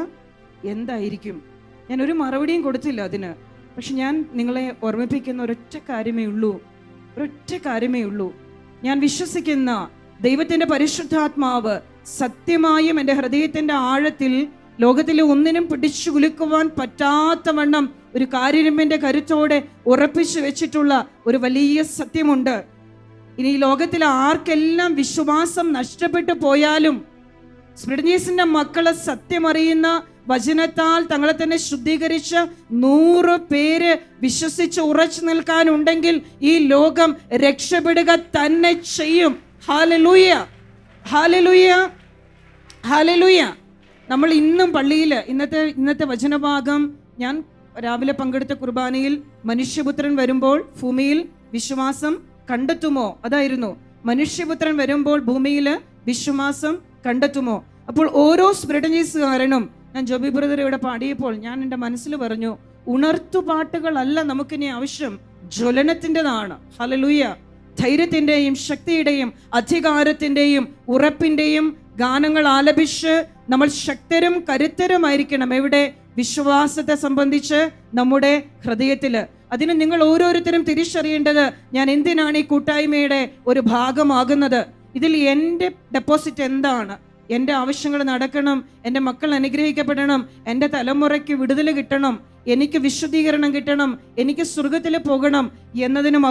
എന്തായിരിക്കും? ഞാൻ ഒരു മറുപടിയും കൊടുത്തില്ല അതിന്. പക്ഷെ ഞാൻ നിങ്ങളെ ഓർമ്മിപ്പിക്കുന്ന ഒരൊറ്റ കാര്യമേ ഉള്ളൂ. ഞാൻ വിശ്വസിക്കുന്ന ദൈവത്തിൻ്റെ പരിശുദ്ധാത്മാവ് സത്യമായും എൻ്റെ ഹൃദയത്തിൻ്റെ ആഴത്തിൽ ലോകത്തിലെ ഒന്നിനും പിടിച്ചു കുലുക്കുവാൻ പറ്റാത്ത വണ്ണം ഒരു കാരിരുമ്പിൻ്റെ കരുത്തോടെ ഉറപ്പിച്ചു വെച്ചിട്ടുള്ള ഒരു വലിയ സത്യമുണ്ട്. ഇനി ഈ ലോകത്തിലെ ആർക്കെല്ലാം വിശ്വാസം നഷ്ടപ്പെട്ടു പോയാലും, സ്പിരിഡനീസിന്റെ മക്കളെ സത്യമറിയുന്ന വചനത്താൽ തങ്ങളെ തന്നെ ശുദ്ധീകരിച്ച് 100 പേര് വിശ്വസിച്ച് ഉറച്ചു നിൽക്കാനുണ്ടെങ്കിൽ ഈ ലോകം രക്ഷപ്പെടുക തന്നെ ചെയ്യും. ഹല്ലേലൂയ, ഹല്ലേലൂയ, ഹല്ലേലൂയ. നമ്മൾ ഇന്നും പള്ളിയിൽ ഇന്നത്തെ വചനഭാഗം, ഞാൻ രാവിലെ പങ്കെടുത്ത കുർബാനയിൽ മനുഷ്യപുത്രൻ വരുമ്പോൾ ഭൂമിയിൽ വിശ്വാസം കണ്ടെത്തുമോ? അതായിരുന്നു, മനുഷ്യപുത്രൻ വരുമ്പോൾ ഭൂമിയിൽ വിശ്വാസം കണ്ടെത്തുമോ? അപ്പോൾ ഓരോ സ്പിരിഡനീസുകാരനും, ഞാൻ ജോബി ബ്രദർ ഇവിടെ പാടിയപ്പോൾ ഞാൻ എൻ്റെ മനസ്സിൽ പറഞ്ഞു, ഉണർത്തുപാട്ടുകളല്ല നമുക്കിനി ആവശ്യം, ജ്വലനത്തിൻ്റെതാണ്. ഹല്ലേലൂയ. ധൈര്യത്തിൻ്റെയും ശക്തിയുടെയും അധികാരത്തിൻ്റെയും ഉറപ്പിൻ്റെയും ഗാനങ്ങൾ ആലപിച്ച് നമ്മൾ ശക്തരും കരുത്തരുമായിരിക്കണം. എവിടെ? വിശ്വാസത്തെ സംബന്ധിച്ച് നമ്മുടെ ഹൃദയത്തിൽ. അതിന് നിങ്ങൾ ഓരോരുത്തരും തിരിച്ചറിയേണ്ടത്, ഞാൻ എന്തിനാണ് ഈ കൂട്ടായ്മയുടെ ഒരു ഭാഗമാകുന്നത്? ഇതിൽ എൻ്റെ ഡെപ്പോസിറ്റ് എന്താണ്? എൻ്റെ ആവശ്യങ്ങൾ നടക്കണം, എൻ്റെ മക്കൾ അനുഗ്രഹിക്കപ്പെടണം, എൻ്റെ തലമുറയ്ക്ക് വിടുതൽ കിട്ടണം, എനിക്ക് വിശുദ്ധീകരണം കിട്ടണം, എനിക്ക് സ്വർഗത്തിൽ പോകണം എന്നതിനും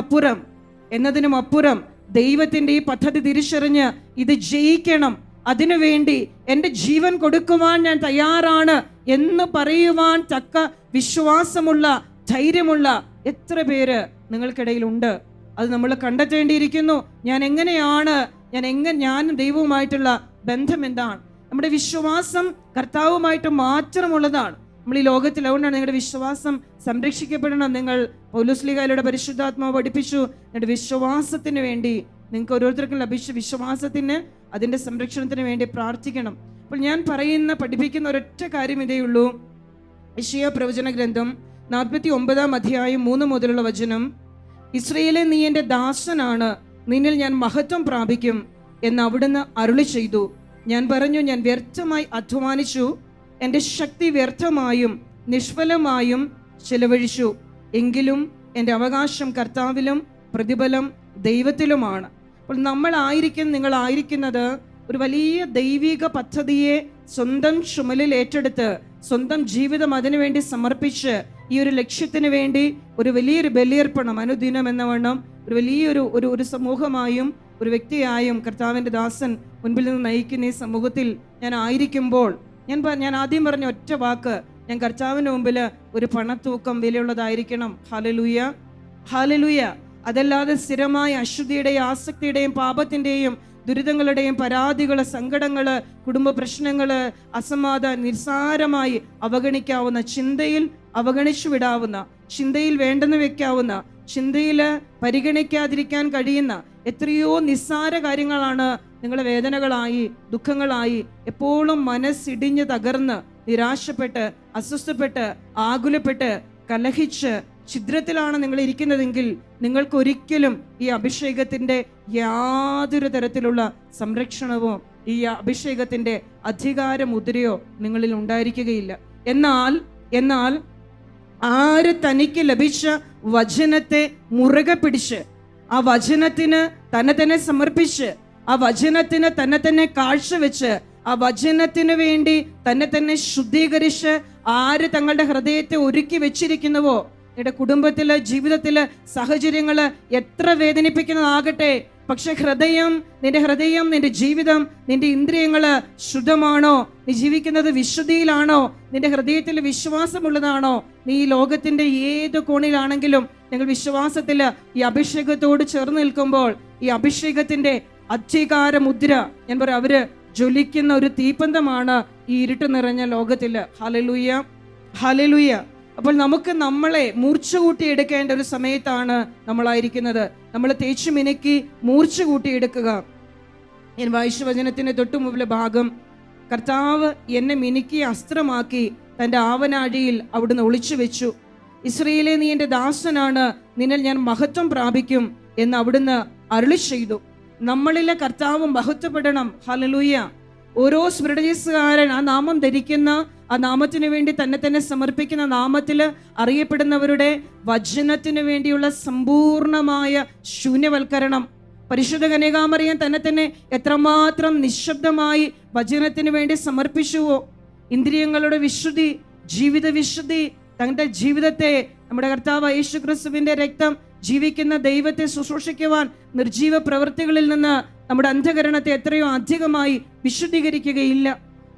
അപ്പുറം ദൈവത്തിൻ്റെ ഈ പദ്ധതി തിരിച്ചറിഞ്ഞ് ഇത് ജയിക്കണം, അതിനുവേണ്ടി എൻ്റെ ജീവൻ കൊടുക്കുവാൻ ഞാൻ തയ്യാറാണ് എന്ന് പറയുവാൻ തക്ക വിശ്വാസമുള്ള, ധൈര്യമുള്ള എത്ര പേര് നിങ്ങൾക്കിടയിലുണ്ട്? അത് നമ്മൾ കണ്ടെത്തേണ്ടിയിരിക്കുന്നു. ഞാൻ ദൈവവുമായിട്ടുള്ള ബന്ധം എന്താണ്? നമ്മുടെ വിശ്വാസം കർത്താവുമായിട്ട് മാത്രമുള്ളതാണ്. നമ്മൾ ഈ ലോകത്തിൽ, അതുകൊണ്ടാണ് നിങ്ങളുടെ വിശ്വാസം സംരക്ഷിക്കപ്പെടണം. നിങ്ങൾ പൗലോസ്ലീഹായുടെ പരിശുദ്ധാത്മാവ് പഠിപ്പിച്ചു, നിങ്ങളുടെ വിശ്വാസത്തിന് വേണ്ടി, നിങ്ങൾക്ക് ഓരോരുത്തർക്കും ലഭിച്ച വിശ്വാസത്തിന്, അതിൻ്റെ സംരക്ഷണത്തിന് വേണ്ടി പ്രാർത്ഥിക്കണം. അപ്പോൾ ഞാൻ പഠിപ്പിക്കുന്ന ഒരൊറ്റ കാര്യം ഇതേ ഉള്ളൂ. യെശയ്യാ പ്രവചന ഗ്രന്ഥം 49-ാം അധ്യായം 3 മുതലുള്ള വചനം, ഇസ്രായേലേ, നീ എൻ്റെ ദാസനാണ്, നിന്നിൽ ഞാൻ മഹത്വം പ്രാപിക്കും എന്ന് അവിടുന്ന് അരുളി ചെയ്തു. ഞാൻ പറഞ്ഞു, ഞാൻ വ്യർത്ഥമായി അധ്വാനിച്ചു, എൻ്റെ ശക്തി വ്യർത്ഥമായും നിഷ്ഫലമായും ചെലവഴിച്ചു. എങ്കിലും എൻ്റെ അവകാശം കർത്താവിലും പ്രതിഫലം ദൈവത്തിലുമാണ്. അപ്പോൾ നിങ്ങളായിരിക്കുന്നത് ഒരു വലിയ ദൈവിക പദ്ധതിയെ സ്വന്തം ചുമലിൽ ഏറ്റെടുത്ത്, സ്വന്തം ജീവിതം അതിനുവേണ്ടി സമർപ്പിച്ച്, ഈ ഒരു ലക്ഷ്യത്തിന് വേണ്ടി ഒരു വലിയൊരു ബലിയർപ്പണം അനുദിനം എന്നവണ്ണം ഒരു വലിയൊരു സമൂഹമായും ഒരു വ്യക്തിയായും കർത്താവിൻ്റെ ദാസൻ മുൻപിൽ നിന്ന് നയിക്കുന്ന ഈ സമൂഹത്തിൽ ഞാൻ ആയിരിക്കുമ്പോൾ, ഞാൻ ആദ്യം പറഞ്ഞ ഒറ്റ വാക്ക്, ഞാൻ കർത്താവിന് മുമ്പിൽ ഒരു പണത്തൂക്കം വിലയുള്ളതായിരിക്കണം. Hallelujah, hallelujah. അതല്ലാതെ സ്ഥിരമായ അശുദ്ധിയുടെയും ആസക്തിയുടെയും പാപത്തിൻ്റെയും ദുരിതങ്ങളുടെയും പരാതികൾ, സങ്കടങ്ങൾ, കുടുംബ പ്രശ്നങ്ങൾ, അസമാധാനം നിസ്സാരമായി അവഗണിക്കാവുന്ന, ചിന്തയിൽ അവഗണിച്ചു വിടാവുന്ന, ചിന്തയിൽ വേണ്ടെന്ന് വെക്കാവുന്ന, ചിന്തയിൽ പരിഗണിക്കാതിരിക്കാൻ കഴിയുന്ന എത്രയോ നിസ്സാര കാര്യങ്ങളാണ് നിങ്ങളെ വേദനകളായി, ദുഃഖങ്ങളായി, എപ്പോഴും മനസ്സിടിഞ്ഞ് തകർന്ന് നിരാശപ്പെട്ട്, അസ്വസ്ഥപ്പെട്ട്, ആകുലപ്പെട്ട്, കലഹിച്ച് ഛിദ്രത്തിലാണ് നിങ്ങൾ ഇരിക്കുന്നതെങ്കിൽ നിങ്ങൾക്കൊരിക്കലും ഈ അഭിഷേകത്തിന്റെ യാതൊരു തരത്തിലുള്ള സംരക്ഷണവും ഈ അഭിഷേകത്തിന്റെ അധികാര മുദ്രയോ നിങ്ങളിൽ ഉണ്ടായിരിക്കുകയില്ല. എന്നാൽ ആര് തനിക്ക് ലഭിച്ച വചനത്തെ മുറുകെ പിടിച്ച്, ആ വചനത്തിന് തന്നെ സമർപ്പിച്ച്, ആ വചനത്തിന് തന്നെ കാഴ്ചവെച്ച്, ആ വചനത്തിന് വേണ്ടി തന്നെ ശുദ്ധീകരിച്ച് ആര് തങ്ങളുടെ ഹൃദയത്തെ ഒരുക്കി വെച്ചിരിക്കുന്നുവോ, നിന്റെ കുടുംബത്തില്, ജീവിതത്തില്, സാഹചര്യങ്ങള് എത്ര വേദനിപ്പിക്കുന്നതാകട്ടെ, പക്ഷെ നിന്റെ ഹൃദയം, നിന്റെ ജീവിതം, നിന്റെ ഇന്ദ്രിയങ്ങള് ശുദ്ധമാണോ, നീ ജീവിക്കുന്നത് വിശുദ്ധിയിലാണോ, നിന്റെ ഹൃദയത്തിൽ വിശ്വാസമുള്ളതാണോ, നീ ഈ ലോകത്തിന്റെ ഏത് കോണിലാണെങ്കിലും നിങ്ങൾ വിശ്വാസത്തില് ഈ അഭിഷേകത്തോട് ചേർന്ന് നിൽക്കുമ്പോൾ ഈ അഭിഷേകത്തിന്റെ അധികാര മുദ്ര, ഞാൻ പറയാം, അവര് ജ്വലിക്കുന്ന ഒരു തീപ്പന്തമാണ് ഈ ഇരുട്ട് നിറഞ്ഞ ലോകത്തില്. Hallelujah, hallelujah. അപ്പോൾ നമുക്ക് നമ്മളെ മൂർച്ച കൂട്ടിയെടുക്കേണ്ട ഒരു സമയത്താണ് നമ്മളായിരിക്കുന്നത്. നമ്മൾ തേച്ചു മിനുക്കി മൂർച്ച കൂട്ടിയെടുക്കുക. ഞാൻ വായിച്ച വചനത്തിന്റെ തൊട്ടു മുമ്പിലെ ഭാഗം, കർത്താവ് എന്നെ മിനുക്കി അസ്ത്രമാക്കി തന്റെ ആവനാഴിയിൽ അവിടുന്ന് ഒളിച്ചു വെച്ചു. ഇസ്രായേലേ, നീ എന്റെ ദാസനാണ്, നിന്നിൽ ഞാൻ മഹത്വം പ്രാപിക്കും എന്ന് അവിടുന്ന് അരുളി ചെയ്തു. നമ്മളിലെ കർത്താവ് മഹത്വപ്പെടണം. ഹല്ലേലൂയ. ഓരോ സ്മൃതികാരൻ ആ നാമം ധരിക്കുന്ന, ആ നാമത്തിന് വേണ്ടി തന്നെ സമർപ്പിക്കുന്ന, നാമത്തില് അറിയപ്പെടുന്നവരുടെ വചനത്തിന് വേണ്ടിയുള്ള സമ്പൂർണമായ ശൂന്യവൽക്കരണം. പരിശുദ്ധ കന്യകാമറിയം തന്നെ എത്രമാത്രം നിശബ്ദമായി വചനത്തിന് വേണ്ടി സമർപ്പിച്ചുവോ. ഇന്ദ്രിയങ്ങളുടെ വിശുദ്ധി, ജീവിത വിശുദ്ധി, തങ്ങളുടെ ജീവിതത്തെ നമ്മുടെ കർത്താവ് യേശുക്രിസ്തുവിന്റെ രക്തം, ജീവിക്കുന്ന ദൈവത്തെ ശുശ്രൂഷിക്കുവാൻ നിർജീവ പ്രവൃത്തികളിൽ നിന്ന് നമ്മുടെ അന്ധകരണത്തെ എത്രയോ അധികമായി വിശുദ്ധീകരിക്കുകയില്ല.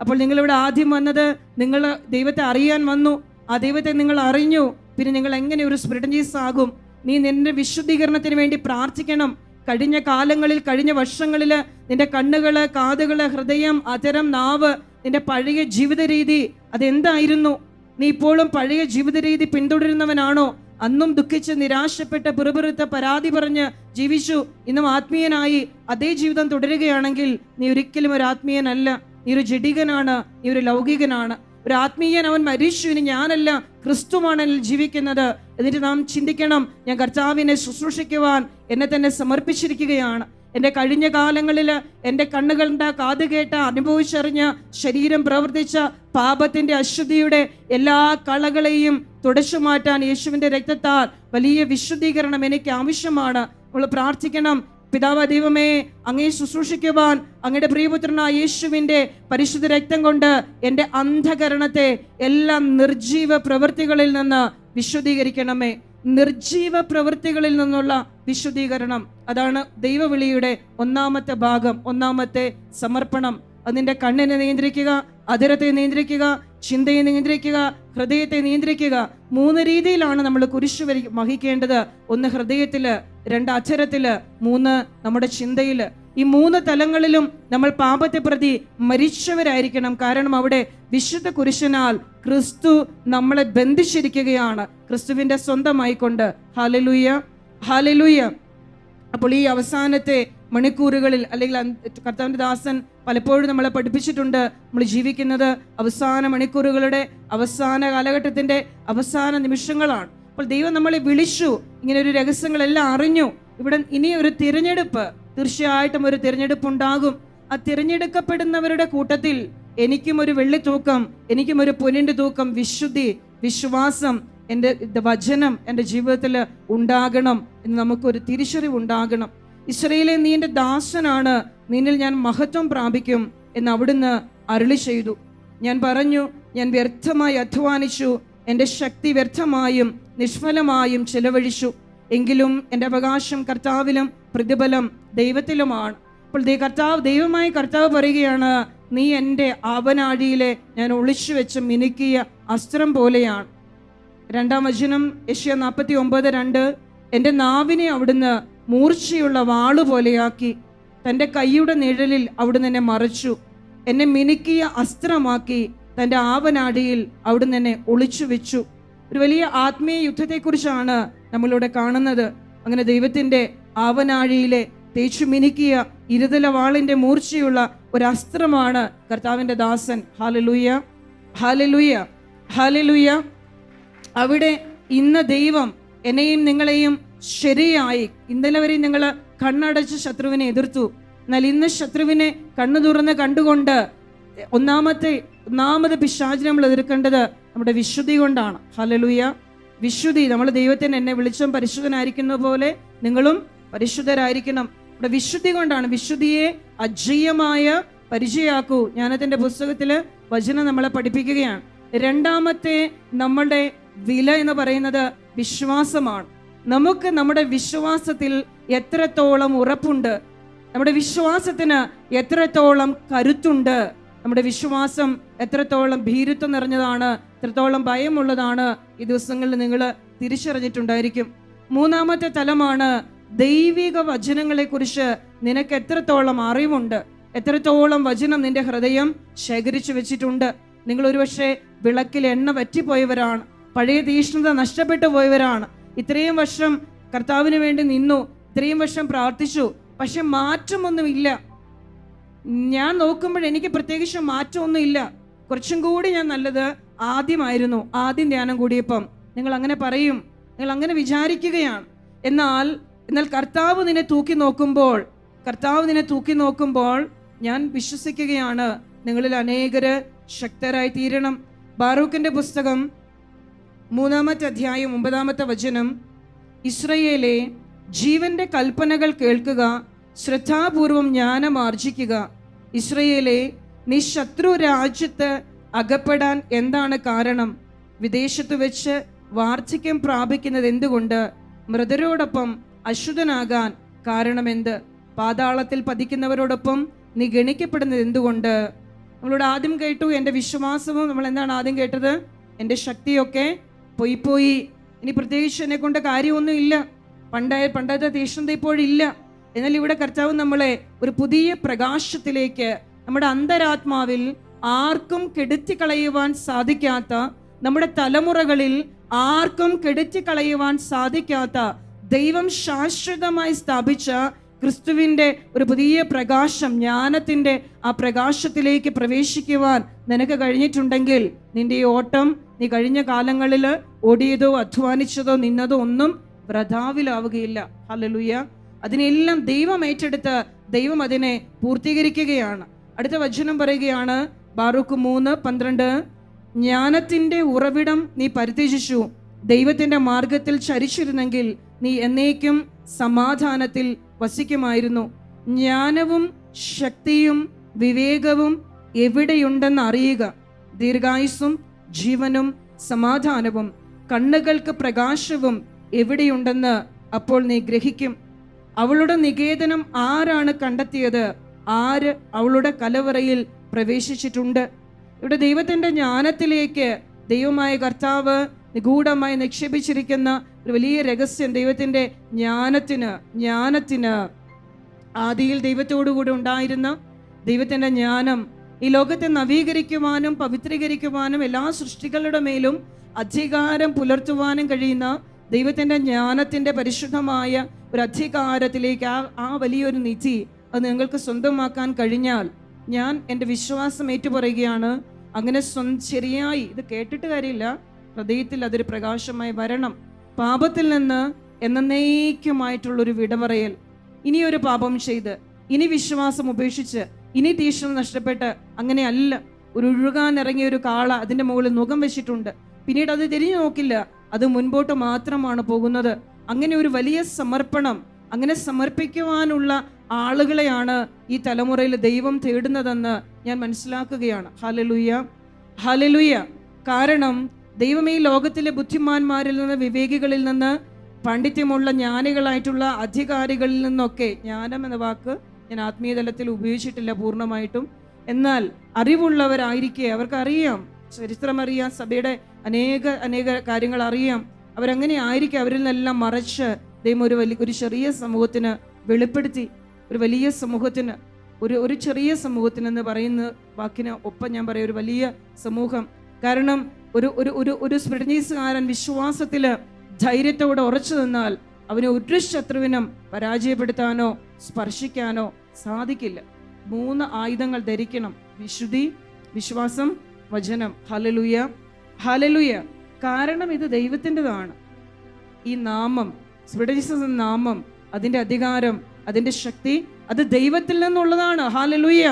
അപ്പോൾ നിങ്ങളിവിടെ ആദ്യം വന്നത്, നിങ്ങൾ ദൈവത്തെ അറിയാൻ വന്നു, ആ ദൈവത്തെ നിങ്ങൾ അറിഞ്ഞു, പിന്നെ നിങ്ങൾ എങ്ങനെ ഒരു സ്പിരിറ്റീസ് ആകും? നീ നിന്റെ വിശുദ്ധീകരണത്തിന് വേണ്ടി പ്രാർത്ഥിക്കണം. കഴിഞ്ഞ കാലങ്ങളിൽ, കഴിഞ്ഞ വർഷങ്ങളിൽ നിന്റെ കണ്ണുകള്, കാതുകള്, ഹൃദയം, അധരം, നാവ്, നിന്റെ പഴയ ജീവിത രീതി അതെന്തായിരുന്നു? നീ ഇപ്പോഴും പഴയ ജീവിത രീതി പിന്തുടരുന്നവനാണോ? അന്നും ദുഃഖിച്ച്, നിരാശപ്പെട്ട്, പിറുപിറുത്ത്, പരാതി പറഞ്ഞ് ജീവിച്ചു, ഇന്നും ആത്മീയനായി അതേ ജീവിതം തുടരുകയാണെങ്കിൽ നീ ഒരിക്കലും ഒരു ആത്മീയനല്ല. നീ ഒരു ജഡികനാണ്, നീ ഒരു ലൗകികനാണ്. ഒരു ആത്മീയൻ അവൻ മരിച്ചു, ഇനി ഞാനല്ല, ക്രിസ്തുവാണ് ജീവിക്കുന്നത്. എന്നിട്ട് നാം ചിന്തിക്കണം, ഞാൻ കർത്താവിനെ ശുശ്രൂഷിക്കുവാൻ എന്നെ തന്നെ സമർപ്പിച്ചിരിക്കുകയാണ്. എൻ്റെ കഴിഞ്ഞ കാലങ്ങളിൽ എൻ്റെ കണ്ണുകളുടെ, കാത് കേട്ട, അനുഭവിച്ചറിഞ്ഞ, ശരീരം പ്രവർത്തിച്ച പാപത്തിന്റെ അശുദ്ധിയുടെ എല്ലാ കളകളെയും തുടച്ചു മാറ്റാൻ യേശുവിന്റെ രക്തത്താൽ വലിയ വിശുദ്ധീകരണം എനിക്ക് ആവശ്യമാണ്. നമ്മൾ പ്രാർത്ഥിക്കണം, പിതാവ് ദൈവമേ, അങ്ങയെ ശുശ്രൂഷിക്കുവാൻ അങ്ങയുടെ പ്രിയപുത്രനായ യേശുവിന്റെ പരിശുദ്ധ രക്തം കൊണ്ട് എൻ്റെ അന്ധകരണത്തെ എല്ലാ നിർജീവ പ്രവൃത്തികളിൽ നിന്ന് വിശുദ്ധീകരിക്കണമേ. നിർജീവ പ്രവൃത്തികളിൽ നിന്നുള്ള വിശുദ്ധീകരണം, അതാണ് ദൈവവിളിയുടെ ഒന്നാമത്തെ ഭാഗം, ഒന്നാമത്തെ സമർപ്പണം. അതിൻ്റെ കണ്ണിനെ നിയന്ത്രിക്കുക, അധരത്തെ നിയന്ത്രിക്കുക, ചിന്തയെ നിയന്ത്രിക്കുക, ഹൃദയത്തെ നിയന്ത്രിക്കുക. 3 രീതിയിലാണ് നമ്മൾ കുരിശ് വഹിക്കേണ്ടത്. 1 ഹൃദയത്തില്, 2 അധരത്തില്, 3 നമ്മുടെ ചിന്തയില്. ഈ 3 തലങ്ങളിലും നമ്മൾ പാപത്തെ പ്രതി മരിച്ചവരായിരിക്കണം. കാരണം അവിടെ വിശുദ്ധ കുരിശനാൽ ക്രിസ്തു നമ്മളെ ബന്ധിച്ചിരിക്കുകയാണ്, ക്രിസ്തുവിന്റെ സ്വന്തമായിക്കൊണ്ട്. Hallelujah, hallelujah. അപ്പോൾ ഈ അവസാനത്തെ മണിക്കൂറുകളിൽ, അല്ലെങ്കിൽ കർത്താവിന്റെ ദാസൻ പലപ്പോഴും നമ്മളെ പഠിപ്പിച്ചിട്ടുണ്ട്, നമ്മൾ ജീവിക്കുന്നത് അവസാന മണിക്കൂറുകളുടെ, അവസാന കാലഘട്ടത്തിന്റെ അവസാന നിമിഷങ്ങളാണ്. അപ്പോൾ ദൈവം നമ്മളെ വിളിച്ചു, ഇങ്ങനെ ഒരു രഹസ്യങ്ങളെല്ലാം അറിഞ്ഞു. ഇവിടെ ഇനി ഒരു തിരഞ്ഞെടുപ്പ്, തീർച്ചയായിട്ടും ഒരു തിരഞ്ഞെടുപ്പ് ഉണ്ടാകും. ആ തിരഞ്ഞെടുക്കപ്പെടുന്നവരുടെ കൂട്ടത്തിൽ എനിക്കും ഒരു വെള്ളി തൂക്കം, എനിക്കും ഒരു പൊന്നിന്റെ തൂക്കം, വിശുദ്ധി, വിശ്വാസം, എൻ്റെ വചനം എൻ്റെ ജീവിതത്തിൽ ഉണ്ടാകണം എന്ന് നമുക്കൊരു തിരിച്ചറിവ് ഉണ്ടാകണം. ഇസ്രായേലേ, നീ എൻ്റെ ദാസനാണ്, നിന്നിൽ ഞാൻ മഹത്വം പ്രാപിക്കും എന്ന് അവിടുന്ന് അരുളി ചെയ്തു. ഞാൻ പറഞ്ഞു, ഞാൻ വ്യർത്ഥമായി അധ്വാനിച്ചു, എൻ്റെ ശക്തി വ്യർത്ഥമായും നിഷ്ഫലമായും ചെലവഴിച്ചു. എങ്കിലും എൻ്റെ അവകാശം കർത്താവിലും പ്രതിഫലം ദൈവത്തിലുമാണ്. അപ്പോൾ ദൈവമായ കർത്താവ് പറയുകയാണ്, നീ എൻ്റെ ആവനാഴിയിലെ ഞാൻ ഒളിച്ചു വെച്ച് മിനുക്കിയ അസ്ത്രം പോലെയാണ്. 2-ാം വചനം, യെശയ്യാ 49:2, എൻ്റെ നാവിനെ അവിടുന്ന് മൂർച്ചയുള്ള വാളുപോലെയാക്കി, തൻ്റെ കൈയുടെ നിഴലിൽ അവിടുന്ന് എന്നെ മറച്ചു. എന്നെ മിനുക്കിയ അസ്ത്രമാക്കി തൻ്റെ ആവനാഴിയിൽ അവിടുന്ന് എന്നെ ഒളിച്ചു വെച്ചു. ഒരു വലിയ ആത്മീയ യുദ്ധത്തെക്കുറിച്ചാണ് നമ്മളിവിടെ കാണുന്നത്. അങ്ങനെ ദൈവത്തിൻ്റെ ആവനാഴിയിലെ തേച്ചു മിനുക്കിയ ഇരുതല വാളിൻ്റെ മൂർച്ചയുള്ള ഒരു അസ്ത്രമാണ് കർത്താവിൻ്റെ ദാസൻ. ഹല്ലേലൂയ, ഹല്ലേലൂയ, ഹല്ലേലൂയ. അവിടെ ഇന്ന് ദൈവം എന്നെയും നിങ്ങളെയും ശരിയായി, ഇന്നലെ വരെ നിങ്ങൾ കണ്ണടച്ച് ശത്രുവിനെ എതിർത്തു. എന്നാൽ ഇന്ന് ശത്രുവിനെ കണ്ണു തുറന്ന് കണ്ടുകൊണ്ട് ഒന്നാമത് പിശാചിനെ നമ്മൾ എതിർക്കേണ്ടത് നമ്മുടെ വിശുദ്ധി കൊണ്ടാണ്. ഹല്ലേലൂയ. വിശുദ്ധി, നമ്മൾ ദൈവത്തിന് എന്നെ വിളിച്ചും പരിശുദ്ധനായിരിക്കുന്ന പോലെ നിങ്ങളും പരിശുദ്ധരായിരിക്കണം. നമ്മുടെ വിശുദ്ധി കൊണ്ടാണ്. വിശുദ്ധിയെ അജയ്യമായ പരിചയാക്കൂ. ജ്ഞാനത്തിന്റെ പുസ്തകത്തില് വചനം നമ്മളെ പഠിപ്പിക്കുകയാണ്. രണ്ടാമത്തെ നമ്മളുടെ വില എന്ന് പറയുന്നത് വിശ്വാസമാണ്. നമുക്ക് നമ്മുടെ വിശ്വാസത്തിൽ എത്രത്തോളം ഉറപ്പുണ്ട്, നമ്മുടെ വിശ്വാസത്തിന് എത്രത്തോളം കരുത്തുണ്ട്, നമ്മുടെ വിശ്വാസം എത്രത്തോളം ഭീരുത്വം നിറഞ്ഞതാണ്, എത്രത്തോളം ഭയമുള്ളതാണ്, ഈ ദിവസങ്ങളിൽ നിങ്ങൾ തിരിച്ചറിഞ്ഞിട്ടുണ്ടായിരിക്കും. മൂന്നാമത്തെ തലമാണ് ദൈവിക വചനങ്ങളെ കുറിച്ച് നിനക്ക് എത്രത്തോളം അറിവുണ്ട്, എത്രത്തോളം വചനം നിന്റെ ഹൃദയം ശേഖരിച്ചു വെച്ചിട്ടുണ്ട്. നിങ്ങൾ ഒരുപക്ഷെ വിളക്കിൽ എണ്ണ വറ്റിപ്പോയവരാണ്, പഴയ തീഷ്ണത നഷ്ടപ്പെട്ടു പോയവരാണ്. ഇത്രയും വർഷം കർത്താവിന് വേണ്ടി നിന്നു, ഇത്രയും വർഷം പ്രാർത്ഥിച്ചു, പക്ഷെ മാറ്റമൊന്നുമില്ല. ഞാൻ നോക്കുമ്പോൾ എനിക്ക് പ്രത്യേകിച്ച് മാറ്റമൊന്നും ഇല്ല, കുറച്ചും കൂടി ഞാൻ നല്ലത് ആദ്യമായിരുന്നു, ആദ്യം ധ്യാനം കൂടിയപ്പം. നിങ്ങൾ അങ്ങനെ പറയും, നിങ്ങൾ അങ്ങനെ വിചാരിക്കുകയാണ്. എന്നാൽ കർത്താവ് നിന്നെ തൂക്കി നോക്കുമ്പോൾ ഞാൻ വിശ്വസിക്കുകയാണ് നിങ്ങളിൽ അനേകര് ശക്തരായി തീരണം. ബാറൂക്കിന്റെ പുസ്തകം 3-ാമത്തെ അധ്യായം 9-ാമത്തെ വചനം, ഇസ്രായേലേ, ജീവന്റെ കൽപ്പനകൾ കേൾക്കുക, ശ്രദ്ധാപൂർവം ജ്ഞാനം ആർജിക്കുക. ഇസ്രായേലേ, നീ ശത്രു രാജ്യത്ത് അകപ്പെടാൻ എന്താണ് കാരണം? വിദേശത്ത് വെച്ച് വാർദ്ധക്യം പ്രാപിക്കുന്നത് എന്തുകൊണ്ട്? മൃതരോടൊപ്പം അശുദ്ധനാകാൻ കാരണമെന്ത്? പാതാളത്തിൽ പതിക്കുന്നവരോടൊപ്പം നീ ഗണിക്കപ്പെടുന്നത് എന്തുകൊണ്ട്? നമ്മളോട് ആദ്യം കേട്ടു എൻ്റെ വിശ്വാസവും. നമ്മൾ എന്താണ് ആദ്യം കേട്ടത്? എൻ്റെ ശക്തിയൊക്കെ പോയി, ഇനി പ്രത്യേകിച്ച് എന്നെ കൊണ്ട് കാര്യമൊന്നും ഇല്ല, പണ്ടത്തെ തീഷ്ണത ഇപ്പോഴില്ല. എന്നാൽ ഇവിടെ കർത്താവ് നമ്മളെ ഒരു പുതിയ പ്രകാശത്തിലേക്ക്, നമ്മുടെ അന്തരാത്മാവിൽ ആർക്കും കെടുത്തിക്കളയുവാൻ സാധിക്കാത്ത, നമ്മുടെ തലമുറകളിൽ ആർക്കും കെടുത്തിക്കളയുവാൻ സാധിക്കാത്ത, ദൈവം ശാശ്വതമായി സ്ഥാപിച്ച ക്രിസ്തുവിൻ്റെ ഒരു പുതിയ പ്രകാശം, ജ്ഞാനത്തിൻ്റെ ആ പ്രകാശത്തിലേക്ക് പ്രവേശിക്കുവാൻ നിനക്ക് കഴിഞ്ഞിട്ടുണ്ടെങ്കിൽ നിന്റെ ഈ ഓട്ടം, നീ കഴിഞ്ഞ കാലങ്ങളിൽ ഓടിയതോ അധ്വാനിച്ചതോ നിന്നതോ ഒന്നും വൃഥാവിലാവുകയില്ല. ഹല്ലേലൂയ. അതിനെല്ലാം ദൈവം ഏറ്റെടുത്ത് ദൈവം അതിനെ പൂർത്തീകരിക്കുകയാണ്. അടുത്ത വചനം പറയുകയാണ്, ബാറൂക്ക് 3:12, ജ്ഞാനത്തിന്റെ ഉറവിടം നീ പരിത്യജിച്ചു, ദൈവത്തിന്റെ മാർഗത്തിൽ ചരിച്ചിരുന്നെങ്കിൽ നീ എന്നേക്കും സമാധാനത്തിൽ വസിക്കുമായിരുന്നു. ജ്ഞാനവും ശക്തിയും വിവേകവും എവിടെയുണ്ടെന്ന് അറിയുക, ദീർഘായുസ്സും ജീവനും സമാധാനവും കണ്ണുകൾക്ക് പ്രകാശവും എവിടെയുണ്ടെന്ന് അപ്പോൾ നീ ഗ്രഹിക്കും. അവളുടെ നികേതനം ആരാണ് കണ്ടെത്തിയത്? ആര് അവളുടെ കലവറയിൽ പ്രവേശിച്ചിട്ടുണ്ട്? ഇവിടെ ദൈവത്തിന്റെ ജ്ഞാനത്തിലേക്ക് ദൈവമായ കർത്താവ് നിഗൂഢമായി നിക്ഷേപിച്ചിരിക്കുന്ന ഒരു വലിയ രഹസ്യം, ദൈവത്തിന്റെ ജ്ഞാനത്തിന് ആദിയിൽ ദൈവത്തോടുകൂടി ഉണ്ടായിരുന്ന ദൈവത്തിന്റെ ജ്ഞാനം ഈ ലോകത്തെ നവീകരിക്കുവാനും പവിത്രീകരിക്കുവാനും എല്ലാ സൃഷ്ടികളുടെ മേലും അധികാരം പുലർത്തുവാനും കഴിയുന്ന ദൈവത്തിന്റെ ജ്ഞാനത്തിന്റെ പരിശുദ്ധമായ ഒരു അധികാരത്തിലേക്ക് ആ വലിയൊരു നിധി അത് നിങ്ങൾക്ക് സ്വന്തമാക്കാൻ കഴിഞ്ഞാൽ, ഞാൻ എൻ്റെ വിശ്വാസം ഏറ്റുപറയുകയാണ്, അങ്ങനെ ശരിയായി ഇത് കേട്ടിട്ട് കാര്യമില്ല, ഹൃദയത്തിൽ അതൊരു പ്രകാശമായി വരണം. പാപത്തിൽ നിന്ന് എന്നേക്കുമായിട്ടുള്ളൊരു വിടപറയൽ. ഇനിയൊരു പാപം ചെയ്ത്, ഇനി വിശ്വാസം ഉപേക്ഷിച്ച്, ഇനി തീഷ്ണത നഷ്ടപ്പെട്ട് അങ്ങനെയല്ല. ഒരു ഒഴുകാൻ ഇറങ്ങിയ ഒരു കാള അതിൻ്റെ മുകളിൽ മുഖം വെച്ചിട്ടുണ്ട്, പിന്നീട് അത് തിരിഞ്ഞു നോക്കില്ല, അത് മുൻപോട്ട് മാത്രമാണ് പോകുന്നത്. അങ്ങനെ ഒരു വലിയ സമർപ്പണം, അങ്ങനെ സമർപ്പിക്കുവാനുള്ള ആളുകളെയാണ് ഈ തലമുറയിൽ ദൈവം തേടുന്നതെന്ന് ഞാൻ മനസ്സിലാക്കുകയാണ്. Hallelujah, hallelujah. കാരണം ദൈവം ഈ ലോകത്തിലെ ബുദ്ധിമാന്മാരിൽ നിന്ന്, വിവേകികളിൽ നിന്ന്, പാണ്ഡിത്യമുള്ള ജ്ഞാനികളായിട്ടുള്ള അധികാരികളിൽ നിന്നൊക്കെ, ജ്ഞാനം എന്ന വാക്ക് ഞാൻ ആത്മീയ തലത്തിൽ ഉപയോഗിച്ചിട്ടില്ല പൂർണ്ണമായിട്ടും, എന്നാൽ അറിവുള്ളവരായിരിക്കെ അവർക്കറിയാം, ചരിത്രമറിയാം, സഭയുടെ അനേക കാര്യങ്ങൾ അറിയാം. അവരങ്ങനെ ആയിരിക്കും. അവരിൽ നിന്നെല്ലാം മറച്ച് ദൈവം ഒരു ചെറിയ സമൂഹത്തിന് വെളിപ്പെടുത്തി. ഒരു വലിയ സമൂഹത്തിന്, ഒരു ചെറിയ സമൂഹത്തിനെന്ന് പറയുന്ന വാക്കിന് ഒപ്പം ഞാൻ പറയാം ഒരു വലിയ സമൂഹം. കാരണം ഒരു സ്പിരിറ്റ്നീസുകാരൻ വിശ്വാസത്തില് ധൈര്യത്തോടെ ഉറച്ചു നിന്നാൽ അവനെ ഒരു ശത്രുവിനും പരാജയപ്പെടുത്താനോ സ്പർശിക്കാനോ സാധിക്കില്ല. 3 ആയുധങ്ങൾ ധരിക്കണം: വിശുദ്ധി, വിശ്വാസം, വചനം. Hallelujah, hallelujah. കാരണം ഇത് ദൈവത്തിൻ്റെതാണ്. ഈ നാമം, ജീസസ് എന്ന നാമം, അതിൻ്റെ അധികാരം, അതിൻ്റെ ശക്തി, അത് ദൈവത്തിൽ നിന്നുള്ളതാണ്. ഹല്ലേലൂയ.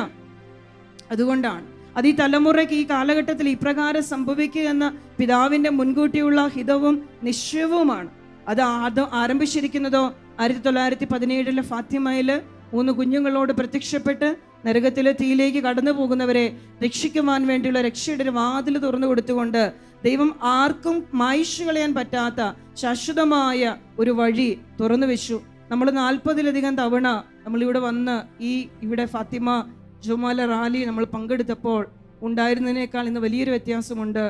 അതുകൊണ്ടാണ് അത് ഈ തലമുറയ്ക്ക്, ഈ കാലഘട്ടത്തിൽ ഇപ്രകാരം സംഭവിക്കുക എന്ന പിതാവിൻ്റെ മുൻകൂട്ടിയുള്ള ഹിതവും നിശ്ചയവുമാണ്. അത് ആരംഭിച്ചിരിക്കുന്നതോ 1917 ഫാത്തിമയിൽ 3 കുഞ്ഞുങ്ങളോട് പ്രത്യക്ഷപ്പെട്ട് നരകത്തിലെ തീയിലേക്ക് കടന്നു പോകുന്നവരെ രക്ഷിക്കുവാൻ വേണ്ടിയുള്ള രക്ഷയുടെ വാതിൽ തുറന്നു കൊടുത്തുകൊണ്ട് ദൈവം ആർക്കും മായ്ച്ചു കളയാൻ പറ്റാത്ത ശാശ്വതമായ ഒരു വഴി തുറന്നു വെച്ചു. നമ്മൾ 40-ലധികം തവണ നമ്മളിവിടെ വന്ന് ഇവിടെ ഫാത്തിമ ജുമാല റാലി നമ്മൾ പങ്കെടുത്തപ്പോൾ ഉണ്ടായിരുന്നതിനേക്കാൾ ഇന്ന് വലിയൊരു വ്യത്യാസമുണ്ട്.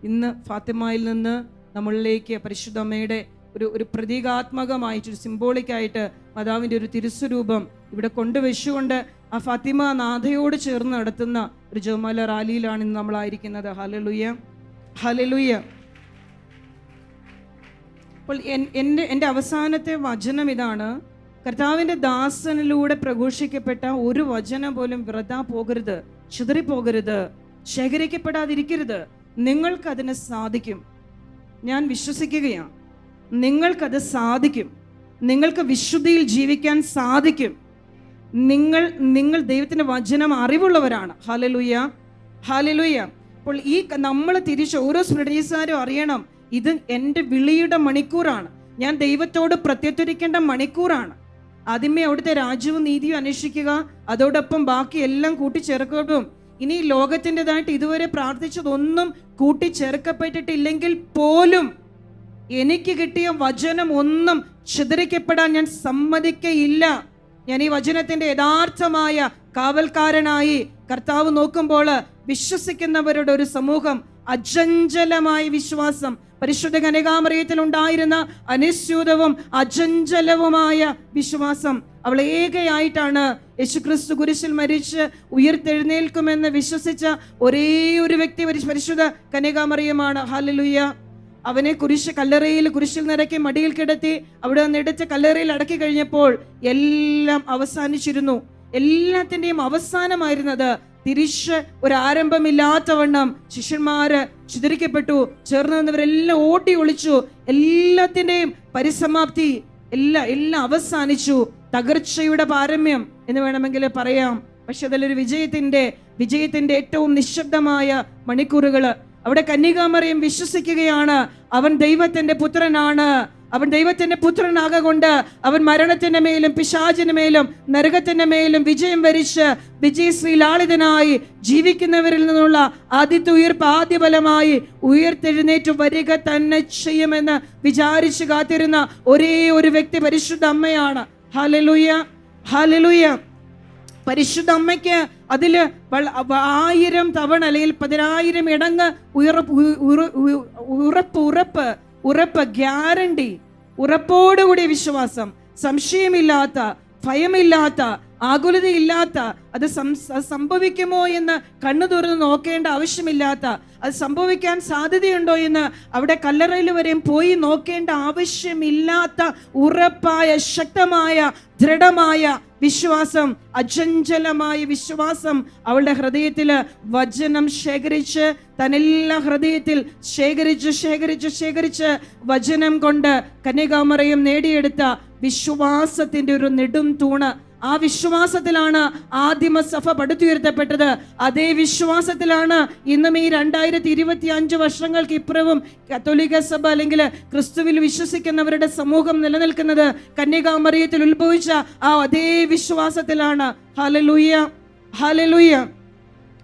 ഇന്ന് ഫാത്തിമയിൽ നിന്ന് നമ്മളിലേക്ക് പരിശുദ്ധ അമ്മയുടെ ഒരു പ്രതീകാത്മകമായിട്ട്, ഒരു സിംബോളിക്കായിട്ട് മാതാവിൻ്റെ ഒരു തിരുസ്വരൂപം ഇവിടെ കൊണ്ടുവച്ചുകൊണ്ട് ആ ഫാത്തിമ നാഥയോട് ചേർന്ന് നടത്തുന്ന ഒരു ജുമാല റാലിയിലാണ് ഇന്ന് നമ്മളായിരിക്കുന്നത്. Hallelujah, hallelujah. അപ്പോൾ എൻ്റെ അവസാനത്തെ വചനം ഇതാണ്: കർത്താവിൻ്റെ ദാസനിലൂടെ പ്രഘോഷിക്കപ്പെട്ട ഒരു വചനം പോലും വൃഥാ പോകരുത്, ചിതറിപ്പോകരുത്, ശേഖരിക്കപ്പെടാതിരിക്കരുത്. നിങ്ങൾക്കതിന് സാധിക്കും. ഞാൻ വിശ്വസിക്കുകയാണ്, നിങ്ങൾക്കത് സാധിക്കും. നിങ്ങൾക്ക് വിശുദ്ധിയിൽ ജീവിക്കാൻ സാധിക്കും. നിങ്ങൾ ദൈവത്തിൻ്റെ വചനം അറിവുള്ളവരാണ്. Hallelujah, hallelujah. അപ്പോൾ നമ്മൾ തിരിച്ച് ഓരോ സ്മൃതിസാരും അറിയണം, ഇത് എൻ്റെ വിളിയുടെ മണിക്കൂറാണ്. ഞാൻ ദൈവത്തോട് പ്രത്യുത്തരിക്കേണ്ട മണിക്കൂറാണ്. ആദ്യമേ അവിടുത്തെ രാജ്യവും നീതിയും അന്വേഷിക്കുക, അതോടൊപ്പം ബാക്കി എല്ലാം കൂട്ടിച്ചേർക്കട്ടും. ഇനി ലോകത്തിൻ്റെതായിട്ട് ഇതുവരെ പ്രാർത്ഥിച്ചതൊന്നും കൂട്ടിച്ചേർക്കപ്പെട്ടിട്ടില്ലെങ്കിൽ പോലും എനിക്ക് കിട്ടിയ വചനം ഒന്നും ചിതറിക്കപ്പെടാൻ ഞാൻ സമ്മതിക്കയില്ല. ഞാൻ ഈ വചനത്തിൻ്റെ യഥാർത്ഥമായ കാവൽക്കാരനായി കർത്താവ് നോക്കുമ്പോൾ വിശ്വസിക്കുന്നവരുടെ ഒരു സമൂഹം, അചഞ്ചലമായ വിശ്വാസം, പരിശുദ്ധ കന്യകാമറിയത്തിൽ ഉണ്ടായിരുന്ന അനിശ്ചിതവും അചഞ്ചലവുമായ വിശ്വാസം, അവൾ ഏകയായിട്ടാണ് യേശുക്രിസ്തു കുരിശിൽ മരിച്ച് ഉയർത്തെഴുന്നേൽക്കുമെന്ന് വിശ്വസിച്ച ഒരേ ഒരു വ്യക്തി പരിശുദ്ധ കന്യകാമറിയമാണ്. ഹല്ലേലൂയ. അവനെ കുരിശിൽ നിറക്കി മടിയിൽ കിടത്തി അവിടെ നിന്ന് എടുത്ത് കല്ലറയിൽ അടക്കി കഴിഞ്ഞപ്പോൾ എല്ലാം അവസാനിച്ചിരുന്നു. എല്ലാത്തിൻ്റെയും അവസാനമായിരുന്നത് തിരിച്ച് ഒരാരംഭമില്ലാത്തവണ്ണം ശിഷ്യന്മാര് ചിതറിക്കപ്പെട്ടു. ചേർന്ന് നിന്നവരെല്ലാം ഓടി ഒളിച്ചു. എല്ലാത്തിൻ്റെയും പരിസമാപ്തി, എല്ലാം അവസാനിച്ചു. തകർച്ചയുടെ പാരമ്യം എന്ന് വേണമെങ്കിൽ പറയാം. പക്ഷെ അതിലൊരു വിജയത്തിന്റെ ഏറ്റവും നിശബ്ദമായ മണിക്കൂറുകൾ. അവിടെ കന്യകാമറിയം വിശ്വസിക്കുകയാണ്, അവൻ ദൈവത്തിന്റെ പുത്രനാണ്. അവൻ ദൈവത്തിന്റെ പുത്രനാകൊണ്ട് അവൻ മരണത്തിന്റെ മേലും പിശാചിന് മേലും നരകത്തിന്റെ മേലും വിജയം വരിച്ച് വിജയശ്രീ ലാളിതനായി ജീവിക്കുന്നവരിൽ നിന്നുള്ള ആദ്യത്തെ ഉയർപ്പ് ആദ്യഫലമായി ഉയർത്തെഴുന്നേറ്റ് വരിക തന്നെ ചെയ്യുമെന്ന് വിചാരിച്ചു കാത്തിരുന്ന ഒരേ ഒരു വ്യക്തി പരിശുദ്ധ അമ്മയാണ്. Hallelujah, hallelujah. പരിശുദ്ധ അമ്മയ്ക്ക് അതില് 1000 തവണ അല്ലെങ്കിൽ 10,000 ഇടങ്ങ് ഉറപ്പ്, ഗ്യാരണ്ടി, ഉറപ്പോടുകൂടിയ വിശ്വാസം, സംശയമില്ലാത്ത, ഭയമില്ലാത്ത, ആകുലതയില്ലാത്ത, അത് സംഭവിക്കുമോ എന്ന് കണ്ണു തുറന്ന് നോക്കേണ്ട ആവശ്യമില്ലാത്ത, അത് സംഭവിക്കാൻ സാധ്യതയുണ്ടോ എന്ന് അവിടെ കല്ലറയിൽ വരെയും പോയി നോക്കേണ്ട ആവശ്യമില്ലാത്ത ഉറപ്പായ, ശക്തമായ, ദൃഢമായ വിശ്വാസം, അചഞ്ചലമായ വിശ്വാസം അവളുടെ ഹൃദയത്തില് വചനം ശേഖരിച്ച്, തന്നെല്ലാം ഹൃദയത്തിൽ ശേഖരിച്ച് വചനം കൊണ്ട് കന്യകാമറിയം നേടിയെടുത്ത വിശ്വാസത്തിന്റെ ഒരു നെടും തൂണ്. ആ വിശ്വാസത്തിലാണ് ആദിമസഭ പടുത്തുയർത്തപ്പെട്ടത്. അതേ വിശ്വാസത്തിലാണ് ഇന്നും ഈ 2025 വർഷങ്ങൾക്ക് ഇപ്പുറവും കത്തോലിക്ക സഭ അല്ലെങ്കിൽ ക്രിസ്തുവിൽ വിശ്വസിക്കുന്നവരുടെ സമൂഹം നിലനിൽക്കുന്നത്. കന്യകാമറിയത്തിൽ ഉത്ഭവിച്ച ആ അതേ വിശ്വാസത്തിലാണ്. Hallelujah, hallelujah.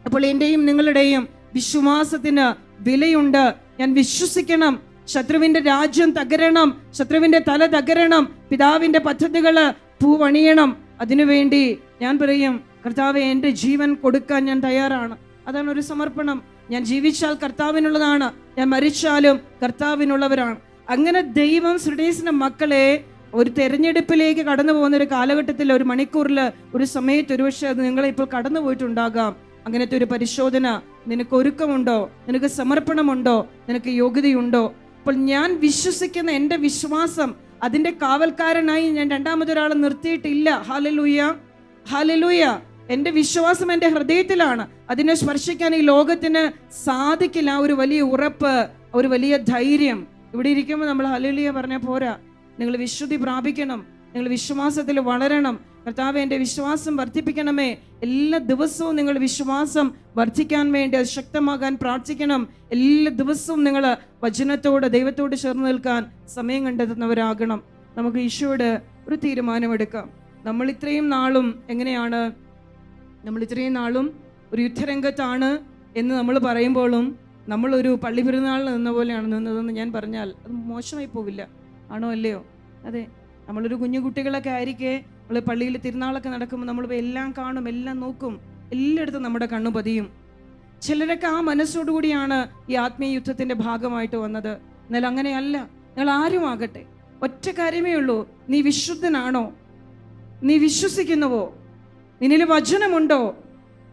അപ്പോൾ എന്റെയും നിങ്ങളുടെയും വിശ്വാസത്തിന് വിലയുണ്ട്. ഞാൻ വിശ്വസിക്കണം, ശത്രുവിന്റെ രാജ്യം തകരണം, ശത്രുവിന്റെ തല തകരണം, പിതാവിന്റെ പദ്ധതികള് പൂവണിയണം. അതിനുവേണ്ടി ഞാൻ പറയും, കർത്താവേ, എൻ്റെ ജീവൻ കൊടുക്കാൻ ഞാൻ തയ്യാറാണ്. അതാണ് ഒരു സമർപ്പണം. ഞാൻ ജീവിച്ചാൽ കർത്താവിനുള്ളതാണ്, ഞാൻ മരിച്ചാലും കർത്താവിനുള്ളവരാണ്. അങ്ങനെ ദൈവം സ്റ്റുഡൻസിന്റെ മക്കളെ ഒരു തെരഞ്ഞെടുപ്പിലേക്ക് കടന്നു പോകുന്ന ഒരു കാലഘട്ടത്തിൽ, ഒരു മണിക്കൂറിൽ, ഒരു സമയത്ത് ഒരുപക്ഷെ അത് നിങ്ങളെ ഇപ്പോൾ കടന്നു പോയിട്ടുണ്ടാകാം. അങ്ങനത്തെ ഒരു പരിശോധന. നിനക്ക് ഒരുക്കമുണ്ടോ? നിനക്ക് സമർപ്പണമുണ്ടോ? നിനക്ക് യോഗ്യതയുണ്ടോ? അപ്പോൾ ഞാൻ വിശ്വസിക്കുന്ന എൻ്റെ വിശ്വാസം, അതിൻ്റെ കാവൽക്കാരനായി ഞാൻ രണ്ടാമതൊരാളെ നിർത്തിയിട്ടില്ല. Hallelujah, hallelujah. എൻ്റെ വിശ്വാസം എൻ്റെ ഹൃദയത്തിലാണ്. അതിനെ സ്പർശിക്കാൻ ഈ ലോകത്തിന് സാധിക്കില്ല. ഒരു വലിയ ഉറപ്പ്, ഒരു വലിയ ധൈര്യം. ഇവിടെ ഇരിക്കുമ്പോൾ നമ്മൾ ഹല്ലേലൂയ പറഞ്ഞാൽ പോരാ. നിങ്ങൾ വിശുദ്ധി പ്രാപിക്കണം, നിങ്ങൾ വിശ്വാസത്തിൽ വളരണം. കർത്താവേ, എൻ്റെ വിശ്വാസം വർദ്ധിപ്പിക്കണമേ. എല്ലാ ദിവസവും നിങ്ങൾ വിശ്വാസം വർദ്ധിക്കാൻ വേണ്ടി, അത് ശക്തമാകാൻ പ്രാർത്ഥിക്കണം. എല്ലാ ദിവസവും നിങ്ങൾ വചനത്തോട്, ദൈവത്തോട് ചേർന്ന് നിൽക്കാൻ സമയം കണ്ടെത്തുന്നവരാകണം. നമുക്ക് ഈശോയോട് ഒരു തീരുമാനമെടുക്കാം. നമ്മൾ ഇത്രയും നാളും എങ്ങനെയാണ്, നമ്മൾ ഇത്രയും നാളും ഒരു യുദ്ധരംഗത്താണ് എന്ന് നമ്മൾ പറയുമ്പോഴും നമ്മളൊരു പള്ളി പെരുന്നാളിൽ നിന്ന പോലെയാണ് നിന്നതെന്ന് ഞാൻ പറഞ്ഞാൽ അത് മോശമായി പോവില്ല. ആണോ അല്ലയോ? അതെ. നമ്മളൊരു കുഞ്ഞു കുട്ടികളൊക്കെ ആയിരിക്കെ നമ്മൾ പള്ളിയിൽ തിരുനാളൊക്കെ നടക്കുമ്പോൾ നമ്മൾ എല്ലാം കാണും, എല്ലാം നോക്കും, എല്ലായിടത്തും നമ്മുടെ കണ്ണു പതിയും. ചിലരൊക്കെ ആ മനസ്സോടുകൂടിയാണ് ഈ ആത്മീയ യുദ്ധത്തിന്റെ ഭാഗമായിട്ട് വന്നത്. എന്നാൽ അങ്ങനെയല്ല. നിങ്ങൾ ആരും ആകട്ടെ, ഒറ്റ കാര്യമേ ഉള്ളൂ. നീ വിശുദ്ധനാണോ? നീ വിശ്വസിക്കുന്നുവോ? നിന്നിൽ വചനമുണ്ടോ?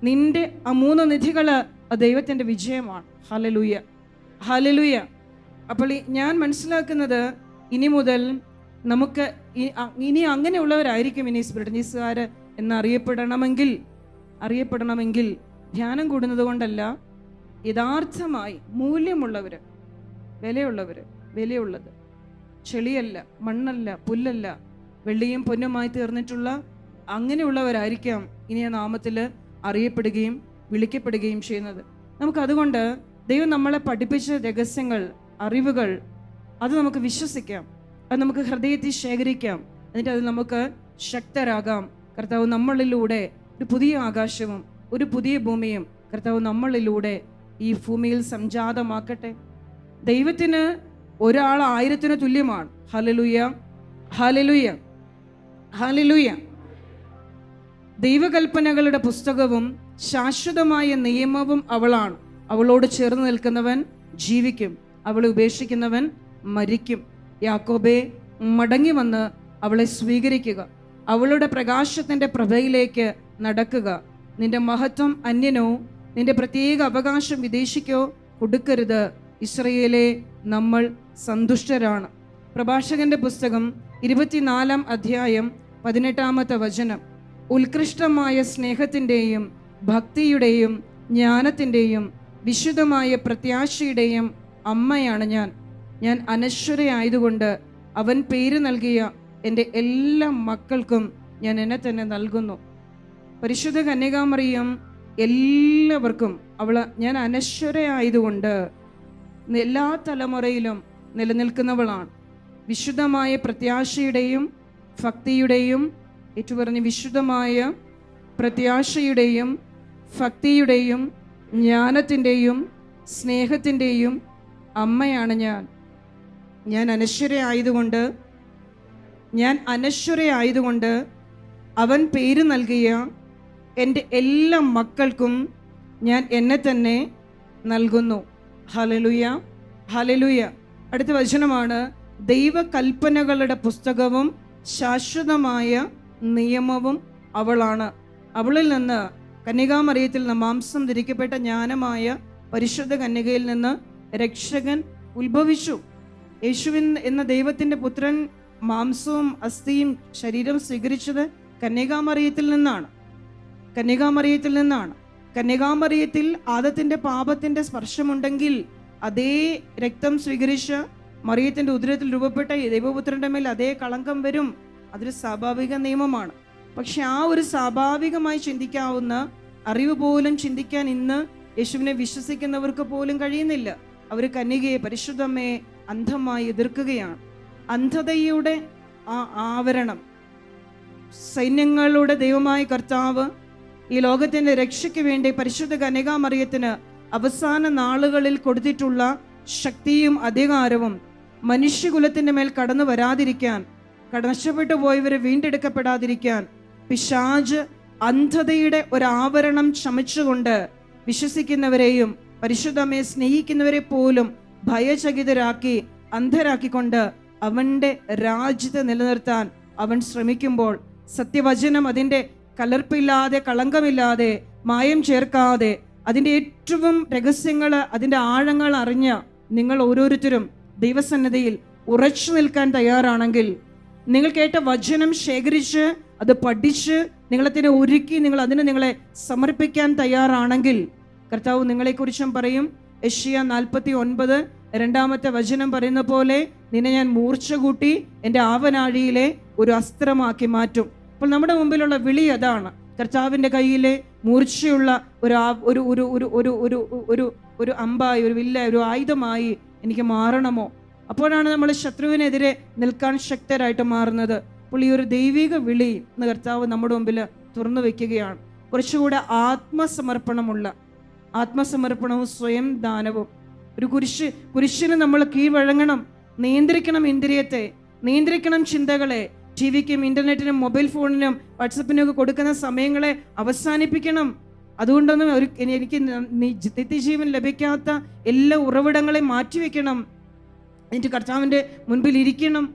നിന്റെ ആ 3 നിധികള് അത് ദൈവത്തിന്റെ വിജയമാണ്. Hallelujah, hallelujah. അപ്പോൾ ഞാൻ മനസ്സിലാക്കുന്നത്, ഇനി മുതൽ നമുക്ക് ഇനി അങ്ങനെയുള്ളവരായിരിക്കും ഇനി സ്പിരിറ്റുകാർ എന്നറിയപ്പെടണമെങ്കിൽ ധ്യാനം കൂടുന്നത് കൊണ്ടല്ല, യഥാർത്ഥമായി മൂല്യമുള്ളവർ, വിലയുള്ളത്, ചെളിയല്ല, മണ്ണല്ല, പുല്ലല്ല, വെള്ളിയും പൊന്നുമായി തീർന്നിട്ടുള്ള അങ്ങനെയുള്ളവരായിരിക്കാം ഇനി ആ നാമത്തിൽ അറിയപ്പെടുകയും വിളിക്കപ്പെടുകയും ചെയ്യുന്നത്. നമുക്കതുകൊണ്ട് ദൈവം നമ്മളെ പഠിപ്പിച്ച രഹസ്യങ്ങൾ, അറിവുകൾ, അത് നമുക്ക് വിശ്വസിക്കാം, അത് നമുക്ക് ഹൃദയത്തിൽ ശേഖരിക്കാം. എന്നിട്ട് അത് നമുക്ക് ശക്തരാകാം. കർത്താവ് നമ്മളിലൂടെ ഒരു പുതിയ ആകാശവും ഒരു പുതിയ ഭൂമിയും കർത്താവ് നമ്മളിലൂടെ ഈ ഭൂമിയിൽ സംജാതമാക്കട്ടെ. ദൈവത്തിന് ഒരാൾ 1000 തുല്യമാണ്. ഹല്ലേലൂയ, ഹല്ലേലൂയ, ഹല്ലേലൂയ. ദൈവകൽപ്പനകളുടെ പുസ്തകവും ശാശ്വതമായ നിയമവും അവളാണ്. അവളോട് ചേർന്ന് നിൽക്കുന്നവൻ ജീവിക്കും, അവളെ ഉപേക്ഷിക്കുന്നവൻ മരിക്കും. യാക്കോബേ, മടങ്ങി വന്ന് അവളെ സ്വീകരിക്കുക, അവളുടെ പ്രകാശത്തിന്റെ പ്രഭയിലേക്ക് നടക്കുക. നിന്റെ മഹത്വം അന്യനോ നിന്റെ പ്രത്യേക അവകാശം വിദേശിക്കോ കൊടുക്കരുത്. ഇസ്രയേലെ, നമ്മൾ സന്തുഷ്ടരാണ്. പ്രഭാഷകന്റെ പുസ്തകം 24-ാം അധ്യായം 18-ാമത്തെ വചനം. ഉത്കൃഷ്ടമായ സ്നേഹത്തിൻ്റെയും ഭക്തിയുടെയും ജ്ഞാനത്തിൻ്റെയും വിശുദ്ധമായ പ്രത്യാശയുടെയും അമ്മയാണ് ഞാൻ അനശ്വരയായതുകൊണ്ട് അവൻ പേര് നൽകിയ എൻ്റെ എല്ലാ മക്കൾക്കും ഞാൻ എന്നെ തന്നെ നൽകുന്നു. പരിശുദ്ധ കന്യകാമറിയം എല്ലാവർക്കും ഞാൻ അനശ്വരയായതുകൊണ്ട് എല്ലാ തലമുറയിലും നിലനിൽക്കുന്നവളാണ്. വിശുദ്ധമായ പ്രത്യാശയുടെയും ഭക്തിയുടെയും, ഏറ്റുപറഞ്ഞ് വിശുദ്ധമായ പ്രത്യാശയുടെയും ഭക്തിയുടെയും ജ്ഞാനത്തിൻ്റെയും സ്നേഹത്തിൻ്റെയും അമ്മയാണ് ഞാൻ അനശ്വരയായതുകൊണ്ട് അവൻ പേര് നൽകിയ എൻ്റെ എല്ലാ മക്കൾക്കും ഞാൻ എന്നെ തന്നെ നൽകുന്നു. Hallelujah, hallelujah. അടുത്ത വചനമാണ്, ദൈവകൽപ്പനകളുടെ പുസ്തകവും ശാശ്വതമായ നിയമവും അവളാണ്. അവളിൽ നിന്ന്, കന്യകാമറിയത്തിൽ നിന്ന് മാംസം ധരിക്കപ്പെട്ട ജ്ഞാനമായ പരിശുദ്ധ കന്യകയിൽ നിന്ന് രക്ഷകൻ ഉത്ഭവിച്ചു. യേശുവിൻ എന്ന ദൈവത്തിൻ്റെ പുത്രൻ മാംസവും അസ്ഥിയും ശരീരം സ്വീകരിച്ചത് കന്യകാമറിയത്തിൽ നിന്നാണ്. കന്യകാമറിയത്തിൽ ആദത്തിന്റെ പാപത്തിന്റെ സ്പർശമുണ്ടെങ്കിൽ അതേ രക്തം സ്വീകരിച്ച മറിയത്തിന്റെ ഉദരത്തിൽ രൂപപ്പെട്ട ദൈവപുത്രന്റെ മേൽ അതേ കളങ്കം വരും. അതൊരു സ്വാഭാവിക നിയമമാണ്. പക്ഷെ ആ ഒരു സ്വാഭാവികമായി ചിന്തിക്കാവുന്ന അറിവ് പോലും ചിന്തിക്കാൻ ഇന്ന് യേശുവിനെ വിശ്വസിക്കുന്നവർക്ക് പോലും കഴിയുന്നില്ല. അവർ കന്യകയെ, പരിശുദ്ധമ്മയെ അന്ധമായി എതിർക്കുകയാണ്. അന്ധതയുടെ ആ ആവരണം, സൈന്യങ്ങളുടെ ദൈവമായ കർത്താവ് ഈ ലോകത്തിന്റെ രക്ഷയ്ക്ക് വേണ്ടി പരിശുദ്ധ കന്യകാമറിയത്തിന് അവസാന നാളുകളിൽ കൊടുത്തിട്ടുള്ള ശക്തിയും അധികാരവും മനുഷ്യകുലത്തിന്റെ മേൽ കടന്നു വരാതിരിക്കാൻ, നഷ്ടപ്പെട്ടു പോയവരെ വീണ്ടെടുക്കപ്പെടാതിരിക്കാൻ പിശാച് അന്ധതയുടെ ഒരാവരണം ചമച്ചുകൊണ്ട് വിശ്വസിക്കുന്നവരെയും പരിശുദ്ധമ്മയെ സ്നേഹിക്കുന്നവരെ പോലും ഭയചകിതരാക്കി, അന്ധരാക്കിക്കൊണ്ട് അവന്റെ രാജ്യത്തെ നിലനിർത്താൻ അവൻ ശ്രമിക്കുമ്പോൾ, സത്യവചനം അതിൻ്റെ കലർപ്പില്ലാതെ, കളങ്കമില്ലാതെ, മായം ചേർക്കാതെ, അതിൻ്റെ ഏറ്റവും രഹസ്യങ്ങൾ, അതിൻ്റെ ആഴങ്ങൾ അറിഞ്ഞ നിങ്ങൾ ഓരോരുത്തരും ദൈവസന്നിധിയിൽ ഉറച്ചു നിൽക്കാൻ തയ്യാറാണെങ്കിൽ, നിങ്ങൾ കേട്ട വചനം ശേഖരിച്ച് അത് പഠിച്ച് നിങ്ങളെ തന്നെ ഒരുക്കി അതിന് നിങ്ങളെ സമർപ്പിക്കാൻ തയ്യാറാണെങ്കിൽ കർത്താവ് നിങ്ങളെക്കുറിച്ചും പറയും. യെശയ്യാ 49:2 വചനം പറയുന്ന പോലെ, നിന്നെ ഞാൻ മൂർച്ച കൂട്ടി എൻ്റെ ആവനാഴിയിലെ ഒരു അസ്ത്രമാക്കി മാറ്റും. അപ്പോൾ നമ്മുടെ മുമ്പിലുള്ള വിളി അതാണ്. കർത്താവിൻ്റെ കയ്യിലെ മൂർച്ചയുള്ള ഒരു അമ്പായി, ഒരു വില്ല, ഒരു ആയുധമായി എനിക്ക് മാറണമോ? അപ്പോഴാണ് നമ്മൾ ശത്രുവിനെതിരെ നിൽക്കാൻ ശക്തരായിട്ട് മാറുന്നത്. അപ്പോൾ ഈ ഒരു ദൈവിക വിളി എന്ന് കർത്താവ് നമ്മുടെ മുമ്പിൽ തുറന്നു വെക്കുകയാണ്. കുറച്ചുകൂടെ ആത്മസമർപ്പണവും സ്വയം ദാനവും. ഒരു കുരിശിന് നമ്മൾ കീഴ്വഴങ്ങണം. നിയന്ത്രിക്കണം ഇന്ദ്രിയത്തെ, നിയന്ത്രിക്കണം ചിന്തകളെ. ടിവിക്കും ഇന്റർനെറ്റിനും മൊബൈൽ ഫോണിനും വാട്സപ്പിനും ഒക്കെ കൊടുക്കുന്ന സമയങ്ങളെ അവസാനിപ്പിക്കണം. അതുകൊണ്ടൊന്നും എനിക്ക് നിത്യജീവൻ ലഭിക്കാത്ത എല്ലാ ഉറവിടങ്ങളെയും മാറ്റിവെക്കണം. എന്നിട്ട് കർത്താവിൻ്റെ മുൻപിൽ ഇരിക്കണം.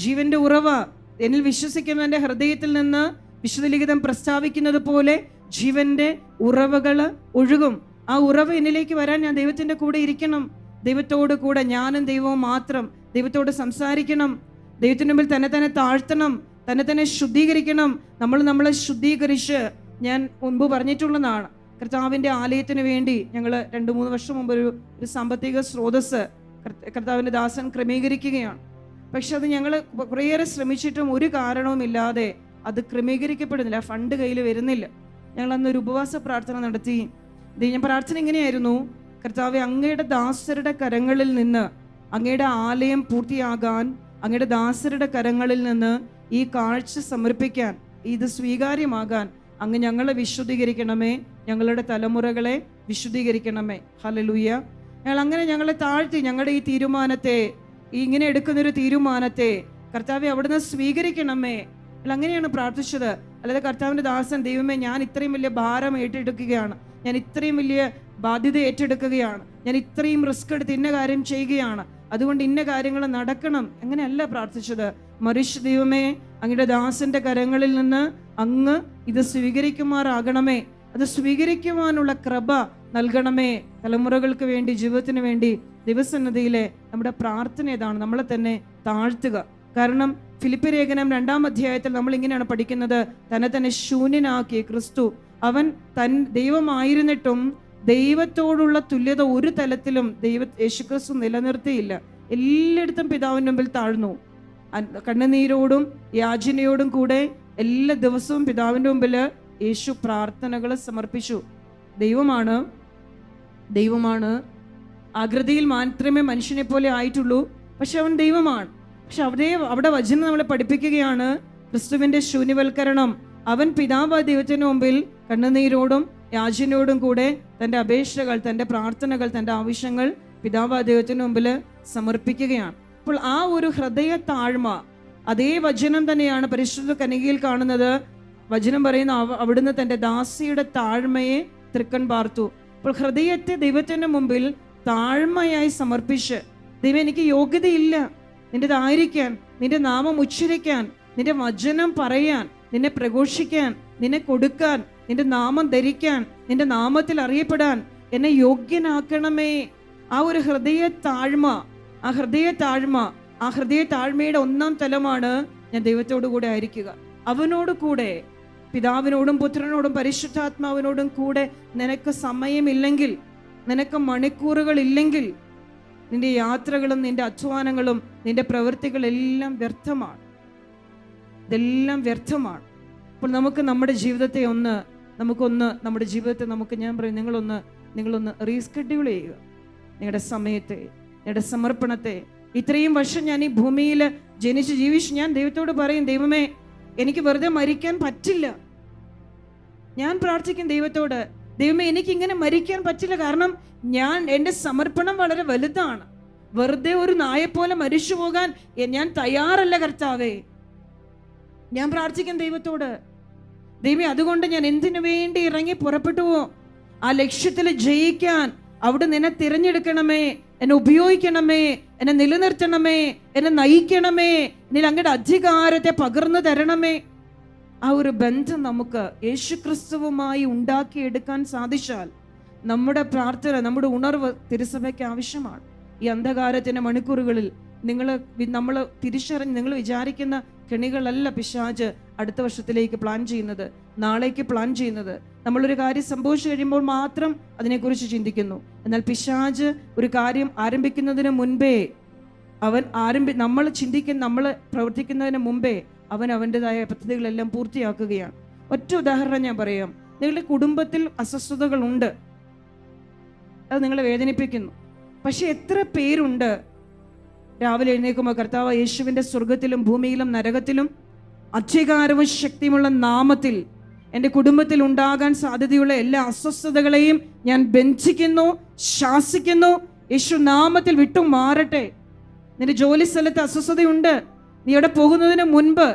ജീവന്റെ ഉറവ എന്നിൽ വിശ്വസിക്കുന്നവന്റെ ഹൃദയത്തിൽ നിന്ന് വിശുദ്ധ ലിഖിതം പ്രസ്താവിക്കുന്നത് പോലെ ജീവന്റെ ഉറവകൾ ഒഴുകും. ആ ഉറവ എന്നിലേക്ക് വരാൻ ഞാൻ ദൈവത്തിന്റെ കൂടെ ഇരിക്കണം. ദൈവത്തോട് കൂടെ ഞാനും ദൈവവും മാത്രം. ദൈവത്തോട് സംസാരിക്കണം. ദൈവത്തിന് മുമ്പിൽ തന്നെ താഴ്ത്തണം, തന്നെ ശുദ്ധീകരിക്കണം. നമ്മളെ ശുദ്ധീകരിച്ച്, ഞാൻ മുൻപ് പറഞ്ഞിട്ടുള്ളതാണ്, കർത്താവിൻ്റെ ആലയത്തിന് വേണ്ടി ഞങ്ങൾ 2-3 വർഷം മുമ്പ് ഒരു സാമ്പത്തിക സ്രോതസ് കർത്താവിൻ്റെ ദാസൻ ക്രമീകരിക്കുകയാണ്. പക്ഷെ അത് ഞങ്ങൾ കുറേയേറെ ശ്രമിച്ചിട്ടും ഒരു കാരണവുമില്ലാതെ അത് ക്രമീകരിക്കപ്പെടുന്നില്ല. ഫണ്ട് കയ്യിൽ വരുന്നില്ല. ഞങ്ങൾ അന്നൊരു ഉപവാസ പ്രാർത്ഥന നടത്തി. ഞാൻ പ്രാർത്ഥന ഇങ്ങനെയായിരുന്നു: കർത്താവെ, അങ്ങയുടെ ദാസരുടെ കരങ്ങളിൽ നിന്ന്, അങ്ങയുടെ ആലയം പൂർത്തിയാകാൻ അങ്ങയുടെ ദാസരുടെ കരങ്ങളിൽ നിന്ന് ഈ കാഴ്ച സമർപ്പിക്കാൻ, ഇത് സ്വീകാര്യമാകാൻ അങ്ങ് ഞങ്ങളെ വിശുദ്ധീകരിക്കണമേ, ഞങ്ങളുടെ തലമുറകളെ വിശുദ്ധീകരിക്കണമേ. ഹല്ലേലൂയ. ഞങ്ങളെ താഴ്ത്തി ഞങ്ങളുടെ ഈ തീരുമാനത്തെ, ഇങ്ങനെ എടുക്കുന്നൊരു തീരുമാനത്തെ കർത്താവെ അവിടുന്ന് സ്വീകരിക്കണമേ. അങ്ങനെയാണ് പ്രാർത്ഥിച്ചത്. അല്ലാതെ കർത്താവിൻ്റെ ദാസൻ, ദൈവമേ, ഞാൻ ഇത്രയും വലിയ ഭാരം ഏറ്റെടുക്കുകയാണ്, ഞാൻ ഇത്രയും വലിയ ബാധ്യത ഏറ്റെടുക്കുകയാണ്, ഞാൻ ഇത്രയും റിസ്ക് എടുത്ത് ഇന്ന കാര്യം ചെയ്യുകയാണ്, അതുകൊണ്ട് ഇന്ന കാര്യങ്ങൾ നടക്കണം, അങ്ങനെയല്ല പ്രാർത്ഥിച്ചത്. മറിച്ച്, ദൈവമേ, അങ്ങയുടെ ദാസന്റെ കരങ്ങളിൽ നിന്ന് അങ്ങ് ഇത് സ്വീകരിക്കുമാറാകണമേ, അത് സ്വീകരിക്കുവാനുള്ള കൃപ നൽകണമേ. തലമുറകൾക്ക് വേണ്ടി, ജീവിതത്തിന് വേണ്ടി ദൈവസന്നിധിയിലെ നമ്മുടെ പ്രാർത്ഥന ഇതാണ്, നമ്മളെ തന്നെ താഴ്ത്തുക. കാരണം ഫിലിപ്പി ലേഖനം 2-ാം അധ്യായത്തിൽ നമ്മൾ ഇങ്ങനെയാണ് പഠിക്കുന്നത്: തന്നെ ശൂന്യനാക്കിയ ക്രിസ്തു, അവൻ ദൈവമായിരുന്നിട്ടും ദൈവത്തോടുള്ള തുല്യത ഒരു തലത്തിലും യേശുക്രിസ്തു നിലനിർത്തിയില്ല. എല്ലായിടത്തും പിതാവിൻ്റെ മുമ്പിൽ താഴ്ന്നു. കണ്ണുനീരോടും യാചനയോടും കൂടെ എല്ലാ ദിവസവും പിതാവിൻ്റെ മുമ്പിൽ യേശു പ്രാർത്ഥനകൾ സമർപ്പിച്ചു. ദൈവമാണ്. ആകൃതിയിൽ മാത്രമേ മനുഷ്യനെ പോലെ ആയിട്ടുള്ളൂ, പക്ഷെ അവൻ ദൈവമാണ്. പക്ഷെ അവിടെ വചനം നമ്മളെ പഠിപ്പിക്കുകയാണ് ക്രിസ്തുവിന്റെ ശൂന്യവൽക്കരണം. അവൻ പിതാവായ ദൈവത്തിന് മുമ്പിൽ കണ്ണുനീരോടും യാചനയോടും കൂടെ തൻ്റെ അപേക്ഷകൾ, തൻ്റെ പ്രാർത്ഥനകൾ, തൻ്റെ ആവശ്യങ്ങൾ പിതാവായ ദൈവത്തിന് മുമ്പിൽ സമർപ്പിക്കുകയാണ്. അപ്പോൾ ആ ഒരു ഹൃദയ താഴ്മ, അതേ വചനം തന്നെയാണ് പരിശുദ്ധ കന്യകയിൽ കാണുന്നത്. വചനം പറയുന്ന അവിടുന്ന് തൻ്റെ ദാസിയുടെ താഴ്മയെ തൃക്കൺ പാർത്തു. അപ്പോൾ ഹൃദയത്തെ ദൈവത്തിന്റെ മുമ്പിൽ താഴ്മയായി സമർപ്പിച്ച്, ദൈവം, എനിക്ക് യോഗ്യതയില്ല നിന്റേതായിരിക്കാൻ, നിന്റെ നാമം ഉച്ചരിക്കാൻ, നിന്റെ വചനം പറയാൻ, നിന്നെ പ്രഘോഷിക്കാൻ, നിന്നെ കൊടുക്കാൻ, നിന്റെ നാമം ധരിക്കാൻ, നിന്റെ നാമത്തിൽ അറിയപ്പെടാൻ എന്നെ യോഗ്യനാക്കണമേ. ആ ഒരു ഹൃദയ താഴ്മയുടെ 1-ാം തലമാണ് ഞാൻ ദൈവത്തോടു കൂടെ ആയിരിക്കുക. അവനോട് കൂടെ, പിതാവിനോടും പുത്രനോടും പരിശുദ്ധാത്മാവിനോടും കൂടെ നിനക്ക് സമയമില്ലെങ്കിൽ, നിനക്ക് മണിക്കൂറുകളില്ലെങ്കിൽ, നിന്റെ യാത്രകളും നിന്റെ അധ്വാനങ്ങളും നിന്റെ പ്രവൃത്തികളെല്ലാം വ്യർത്ഥമാണ്. ഇതെല്ലാം വ്യർത്ഥമാണ്. അപ്പോൾ നമുക്ക് നമ്മുടെ ജീവിതത്തെ നമ്മുടെ ജീവിതത്തെ ഞാൻ പറയും, നിങ്ങളൊന്ന് റീസ്കെഡ്യൂൾ ചെയ്യുക. നിങ്ങളുടെ സമയത്തെ, നിങ്ങളുടെ സമർപ്പണത്തെ. ഇത്രയും വർഷം ഞാൻ ഈ ഭൂമിയിൽ ജനിച്ച് ജീവിച്ച് ഞാൻ ദൈവത്തോട് പറയും, ദൈവമേ, എനിക്ക് വെറുതെ മരിക്കാൻ പറ്റില്ല. ഞാൻ പ്രാർത്ഥിക്കും ദൈവത്തോട്, ദൈവമേ, എനിക്കിങ്ങനെ മരിക്കാൻ പറ്റില്ല. കാരണം എൻ്റെ സമർപ്പണം വളരെ വലുതാണ്. വെറുതെ ഒരു നായെപ്പോലെ മരിച്ചു പോകാൻ ഞാൻ തയ്യാറല്ല കർത്താവേ. ഞാൻ പ്രാർത്ഥിക്കും ദൈവത്തോട്, ദൈവമേ, അതുകൊണ്ട് ഞാൻ എന്തിനു വേണ്ടി ഇറങ്ങി പുറപ്പെട്ടുവോ ആ ലക്ഷ്യത്തിൽ ജയിക്കാൻ അവിടെ നിന്നെ തിരഞ്ഞെടുക്കണമേ, എന്നെ ഉപയോഗിക്കണമേ, എന്നെ നിലനിർത്തണമേ, എന്നെ നയിക്കണമേ, എന്നിൽ അങ്ങയുടെ അധികാരത്തെ പകർന്നു തരണമേ. ആ ഒരു ബന്ധം നമുക്ക് യേശുക്രിസ്തുവുമായി ഉണ്ടാക്കിയെടുക്കാൻ സാധിച്ചാൽ നമ്മുടെ പ്രാർത്ഥന, നമ്മുടെ ഉണർവ് തിരുസഭയ്ക്ക് ആവശ്യമാണ്. ഈ അന്ധകാരത്തിന്റെ മണിക്കൂറുകളിൽ നമ്മൾ തിരിച്ചറിഞ്ഞ് നിങ്ങൾ വിചാരിക്കുന്ന കെണികളല്ല പിശാച് അടുത്ത വർഷത്തിലേക്ക് പ്ലാൻ ചെയ്യുന്നത്, നാളേക്ക് പ്ലാൻ ചെയ്യുന്നത്. നമ്മളൊരു കാര്യം സംഭവിച്ചു കഴിയുമ്പോൾ മാത്രം അതിനെക്കുറിച്ച് ചിന്തിക്കുന്നു. എന്നാൽ പിശാച് ഒരു കാര്യം ആരംഭിക്കുന്നതിന് മുൻപേ നമ്മൾ ചിന്തിക്കുന്ന, നമ്മൾ പ്രവർത്തിക്കുന്നതിന് മുമ്പേ അവൻ അവൻ്റെതായ പദ്ധതികളെല്ലാം പൂർത്തിയാക്കുകയാണ്. ഒറ്റ ഉദാഹരണം ഞാൻ പറയാം. നിങ്ങളുടെ കുടുംബത്തിൽ അസ്വസ്ഥതകളുണ്ട്, അത് നിങ്ങളെ വേദനിപ്പിക്കുന്നു. പക്ഷെ എത്ര പേരുണ്ട് രാവിലെ എഴുന്നേൽക്കുമ്പോൾ കർത്താവ് യേശുവിൻ്റെ സ്വർഗത്തിലും ഭൂമിയിലും നരകത്തിലും അധികാരവും ശക്തിയുമുള്ള നാമത്തിൽ എൻ്റെ കുടുംബത്തിൽ ഉണ്ടാകാൻ സാധ്യതയുള്ള എല്ലാ അസ്വസ്ഥതകളെയും ഞാൻ ബന്ധിക്കുന്നു, ശാസിക്കുന്നു, യേശു നാമത്തിൽ വിട്ടു മാറട്ടെ. നിന്റെ ജോലി സ്ഥലത്ത് അസ്വസ്ഥതയുണ്ട്, നീ അവിടെ പോകുന്നതിന് മുൻപ്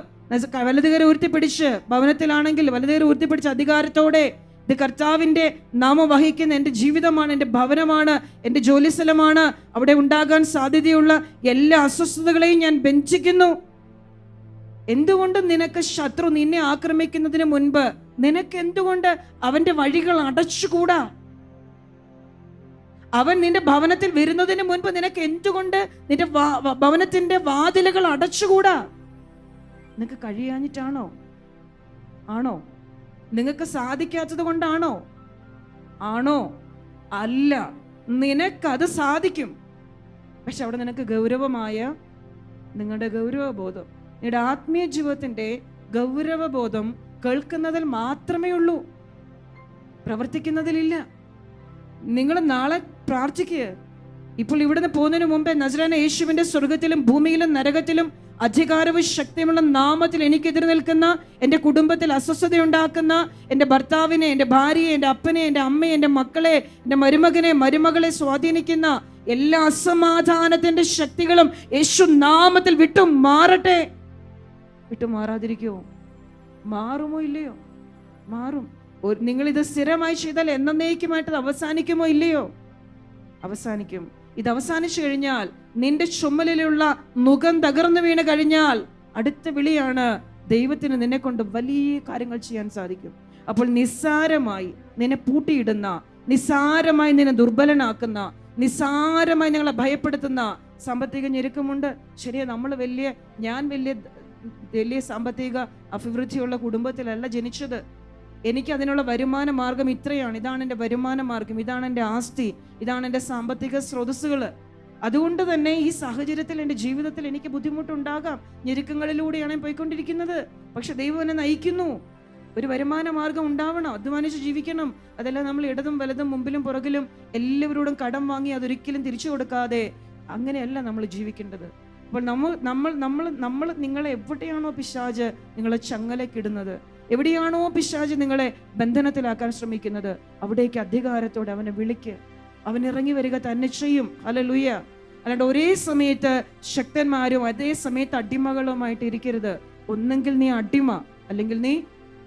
വലതുകരം ഉയർത്തിപ്പിടിച്ച്, ഭവനത്തിലാണെങ്കിൽ വലതുകരം ഉയർത്തിപ്പിടിച്ച് അധികാരത്തോടെ, ഇത് കർത്താവിൻ്റെ നാമം വഹിക്കുന്ന എൻ്റെ ജീവിതമാണ്, എൻ്റെ ഭവനമാണ്, എൻ്റെ ജോലി സ്ഥലമാണ്, അവിടെ ഉണ്ടാകാൻ സാധ്യതയുള്ള എല്ലാ അസ്വസ്ഥതകളെയും ഞാൻ ബന്ധിക്കുന്നു. എന്തുകൊണ്ട് നിനക്ക് ശത്രു നിന്നെ ആക്രമിക്കുന്നതിന് മുൻപ് നിനക്ക് എന്തുകൊണ്ട് അവന്റെ വഴികൾ അടച്ചുകൂടാ? അവൻ നിന്റെ ഭവനത്തിൽ വരുന്നതിന് മുൻപ് നിനക്ക് എന്തുകൊണ്ട് നിന്റെ ഭവനത്തിന്റെ വാതിലുകൾ അടച്ചുകൂടാ? നിനക്ക് കഴിയാഞ്ഞിട്ടാണോ? ആണോ? നിങ്ങൾക്ക് സാധിക്കാത്തത് കൊണ്ടാണോ? ആണോ? അല്ല, നിനക്കത് സാധിക്കും. പക്ഷെ അവിടെ നിനക്ക് ഗൗരവമായ നിങ്ങളുടെ ഗൗരവബോധം, നിങ്ങളുടെ ആത്മീയ ജീവിതത്തിന്റെ ഗൗരവബോധം കേൾക്കുന്നതിൽ മാത്രമേ ഉള്ളൂ, പ്രവർത്തിക്കുന്നതിലില്ല. നിങ്ങൾ നാളെ പ്രാർത്ഥിക്കുക. ഇപ്പോൾ ഇവിടുന്ന് പോകുന്നതിന് മുമ്പേ നസറേനായ യേശുവിന്റെ സ്വർഗത്തിലും ഭൂമിയിലും നരകത്തിലും അധികാരവും ശക്തിയുമുള്ള നാമത്തിൽ എനിക്കെതിരെ നിൽക്കുന്ന, എൻ്റെ കുടുംബത്തിൽ അസ്വസ്ഥതയുണ്ടാക്കുന്ന, എൻ്റെ ഭർത്താവിനെ, എൻ്റെ ഭാര്യയെ, എൻ്റെ അപ്പനെ, എൻ്റെ അമ്മയെ, എൻ്റെ മക്കളെ, എൻ്റെ മരുമകളെ സ്വാധീനിക്കുന്ന എല്ലാ അസമാധാനത്തിന്റെ ശക്തികളും യേശു നാമത്തിൽ വിട്ടു മാറട്ടെ. വിട്ടു മാറാതിരിക്കുമോ? മാറുമോ ഇല്ലയോ? മാറും. നിങ്ങളിത് സ്ഥിരമായി ചെയ്താൽ എന്നേക്കുമായിട്ട് അവസാനിക്കുമോ ഇല്ലയോ? അവസാനിക്കും. ഇത് അവസാനിച്ചു കഴിഞ്ഞാൽ, നിന്റെ ചുമലിലുള്ള നുകം തകർന്നു വീണ് കഴിഞ്ഞാൽ അടുത്ത വിളിയാണ്, ദൈവത്തിന് നിന്നെ കൊണ്ട് വലിയ കാര്യങ്ങൾ ചെയ്യാൻ സാധിക്കും. അപ്പോൾ നിസ്സാരമായി നിന്നെ പൂട്ടിയിടുന്ന, നിസ്സാരമായി നിന്നെ ദുർബലനാക്കുന്ന, നിസ്സാരമായി ഞങ്ങളെ ഭയപ്പെടുത്തുന്ന സാമ്പത്തിക ഞെരുക്കമുണ്ട്. ശരിയാ, ഞാൻ വലിയ സാമ്പത്തിക അഭിവൃദ്ധിയുള്ള കുടുംബത്തിലല്ല ജനിച്ചത്. എനിക്ക് അതിനുള്ള വരുമാന മാർഗം ഇത്രയാണ്, ഇതാണ് എൻ്റെ വരുമാന മാർഗം, ഇതാണ് എൻ്റെ ആസ്തി, ഇതാണ് എൻ്റെ സാമ്പത്തിക സ്രോതസ്സുകൾ. അതുകൊണ്ട് തന്നെ ഈ സാഹചര്യത്തിൽ എൻ്റെ ജീവിതത്തിൽ എനിക്ക് ബുദ്ധിമുട്ടുണ്ടാകാം, ഞെരുക്കങ്ങളിലൂടെയാണ് പോയിക്കൊണ്ടിരിക്കുന്നത്. പക്ഷെ ദൈവം എന്നെ നയിക്കുന്നു. ഒരു വരുമാന മാർഗം ഉണ്ടാവണം, അധ്വാനിച്ച് ജീവിക്കണം. അതെല്ലാം നമ്മൾ ഇടതും വലതും മുമ്പിലും പുറകിലും എല്ലാവരോടും കടം വാങ്ങി അതൊരിക്കലും തിരിച്ചു കൊടുക്കാതെ അങ്ങനെയല്ല നമ്മൾ ജീവിക്കേണ്ടത്. അപ്പോൾ നമ്മൾ നിങ്ങളെ എവിടെയാണോ പിശാച് നിങ്ങളെ ചങ്ങലക്കിടുന്നത്, എവിടെയാണോ പിശാച് നിങ്ങളെ ബന്ധനത്തിലാക്കാൻ ശ്രമിക്കുന്നത്, അവിടേക്ക് അധികാരത്തോടെ അവനെ വിളിക്ക്. അവൻ ഇറങ്ങി വരിക തന്നെ ചെയ്യും. ഹല്ലേലൂയ. അല്ലാണ്ട് ഒരേ സമയത്ത് ശക്തന്മാരും അതേ സമയത്ത് അടിമകളുമായിട്ട് ഇരിക്കരുത്. ഒന്നെങ്കിൽ നീ അടിമ, അല്ലെങ്കിൽ നീ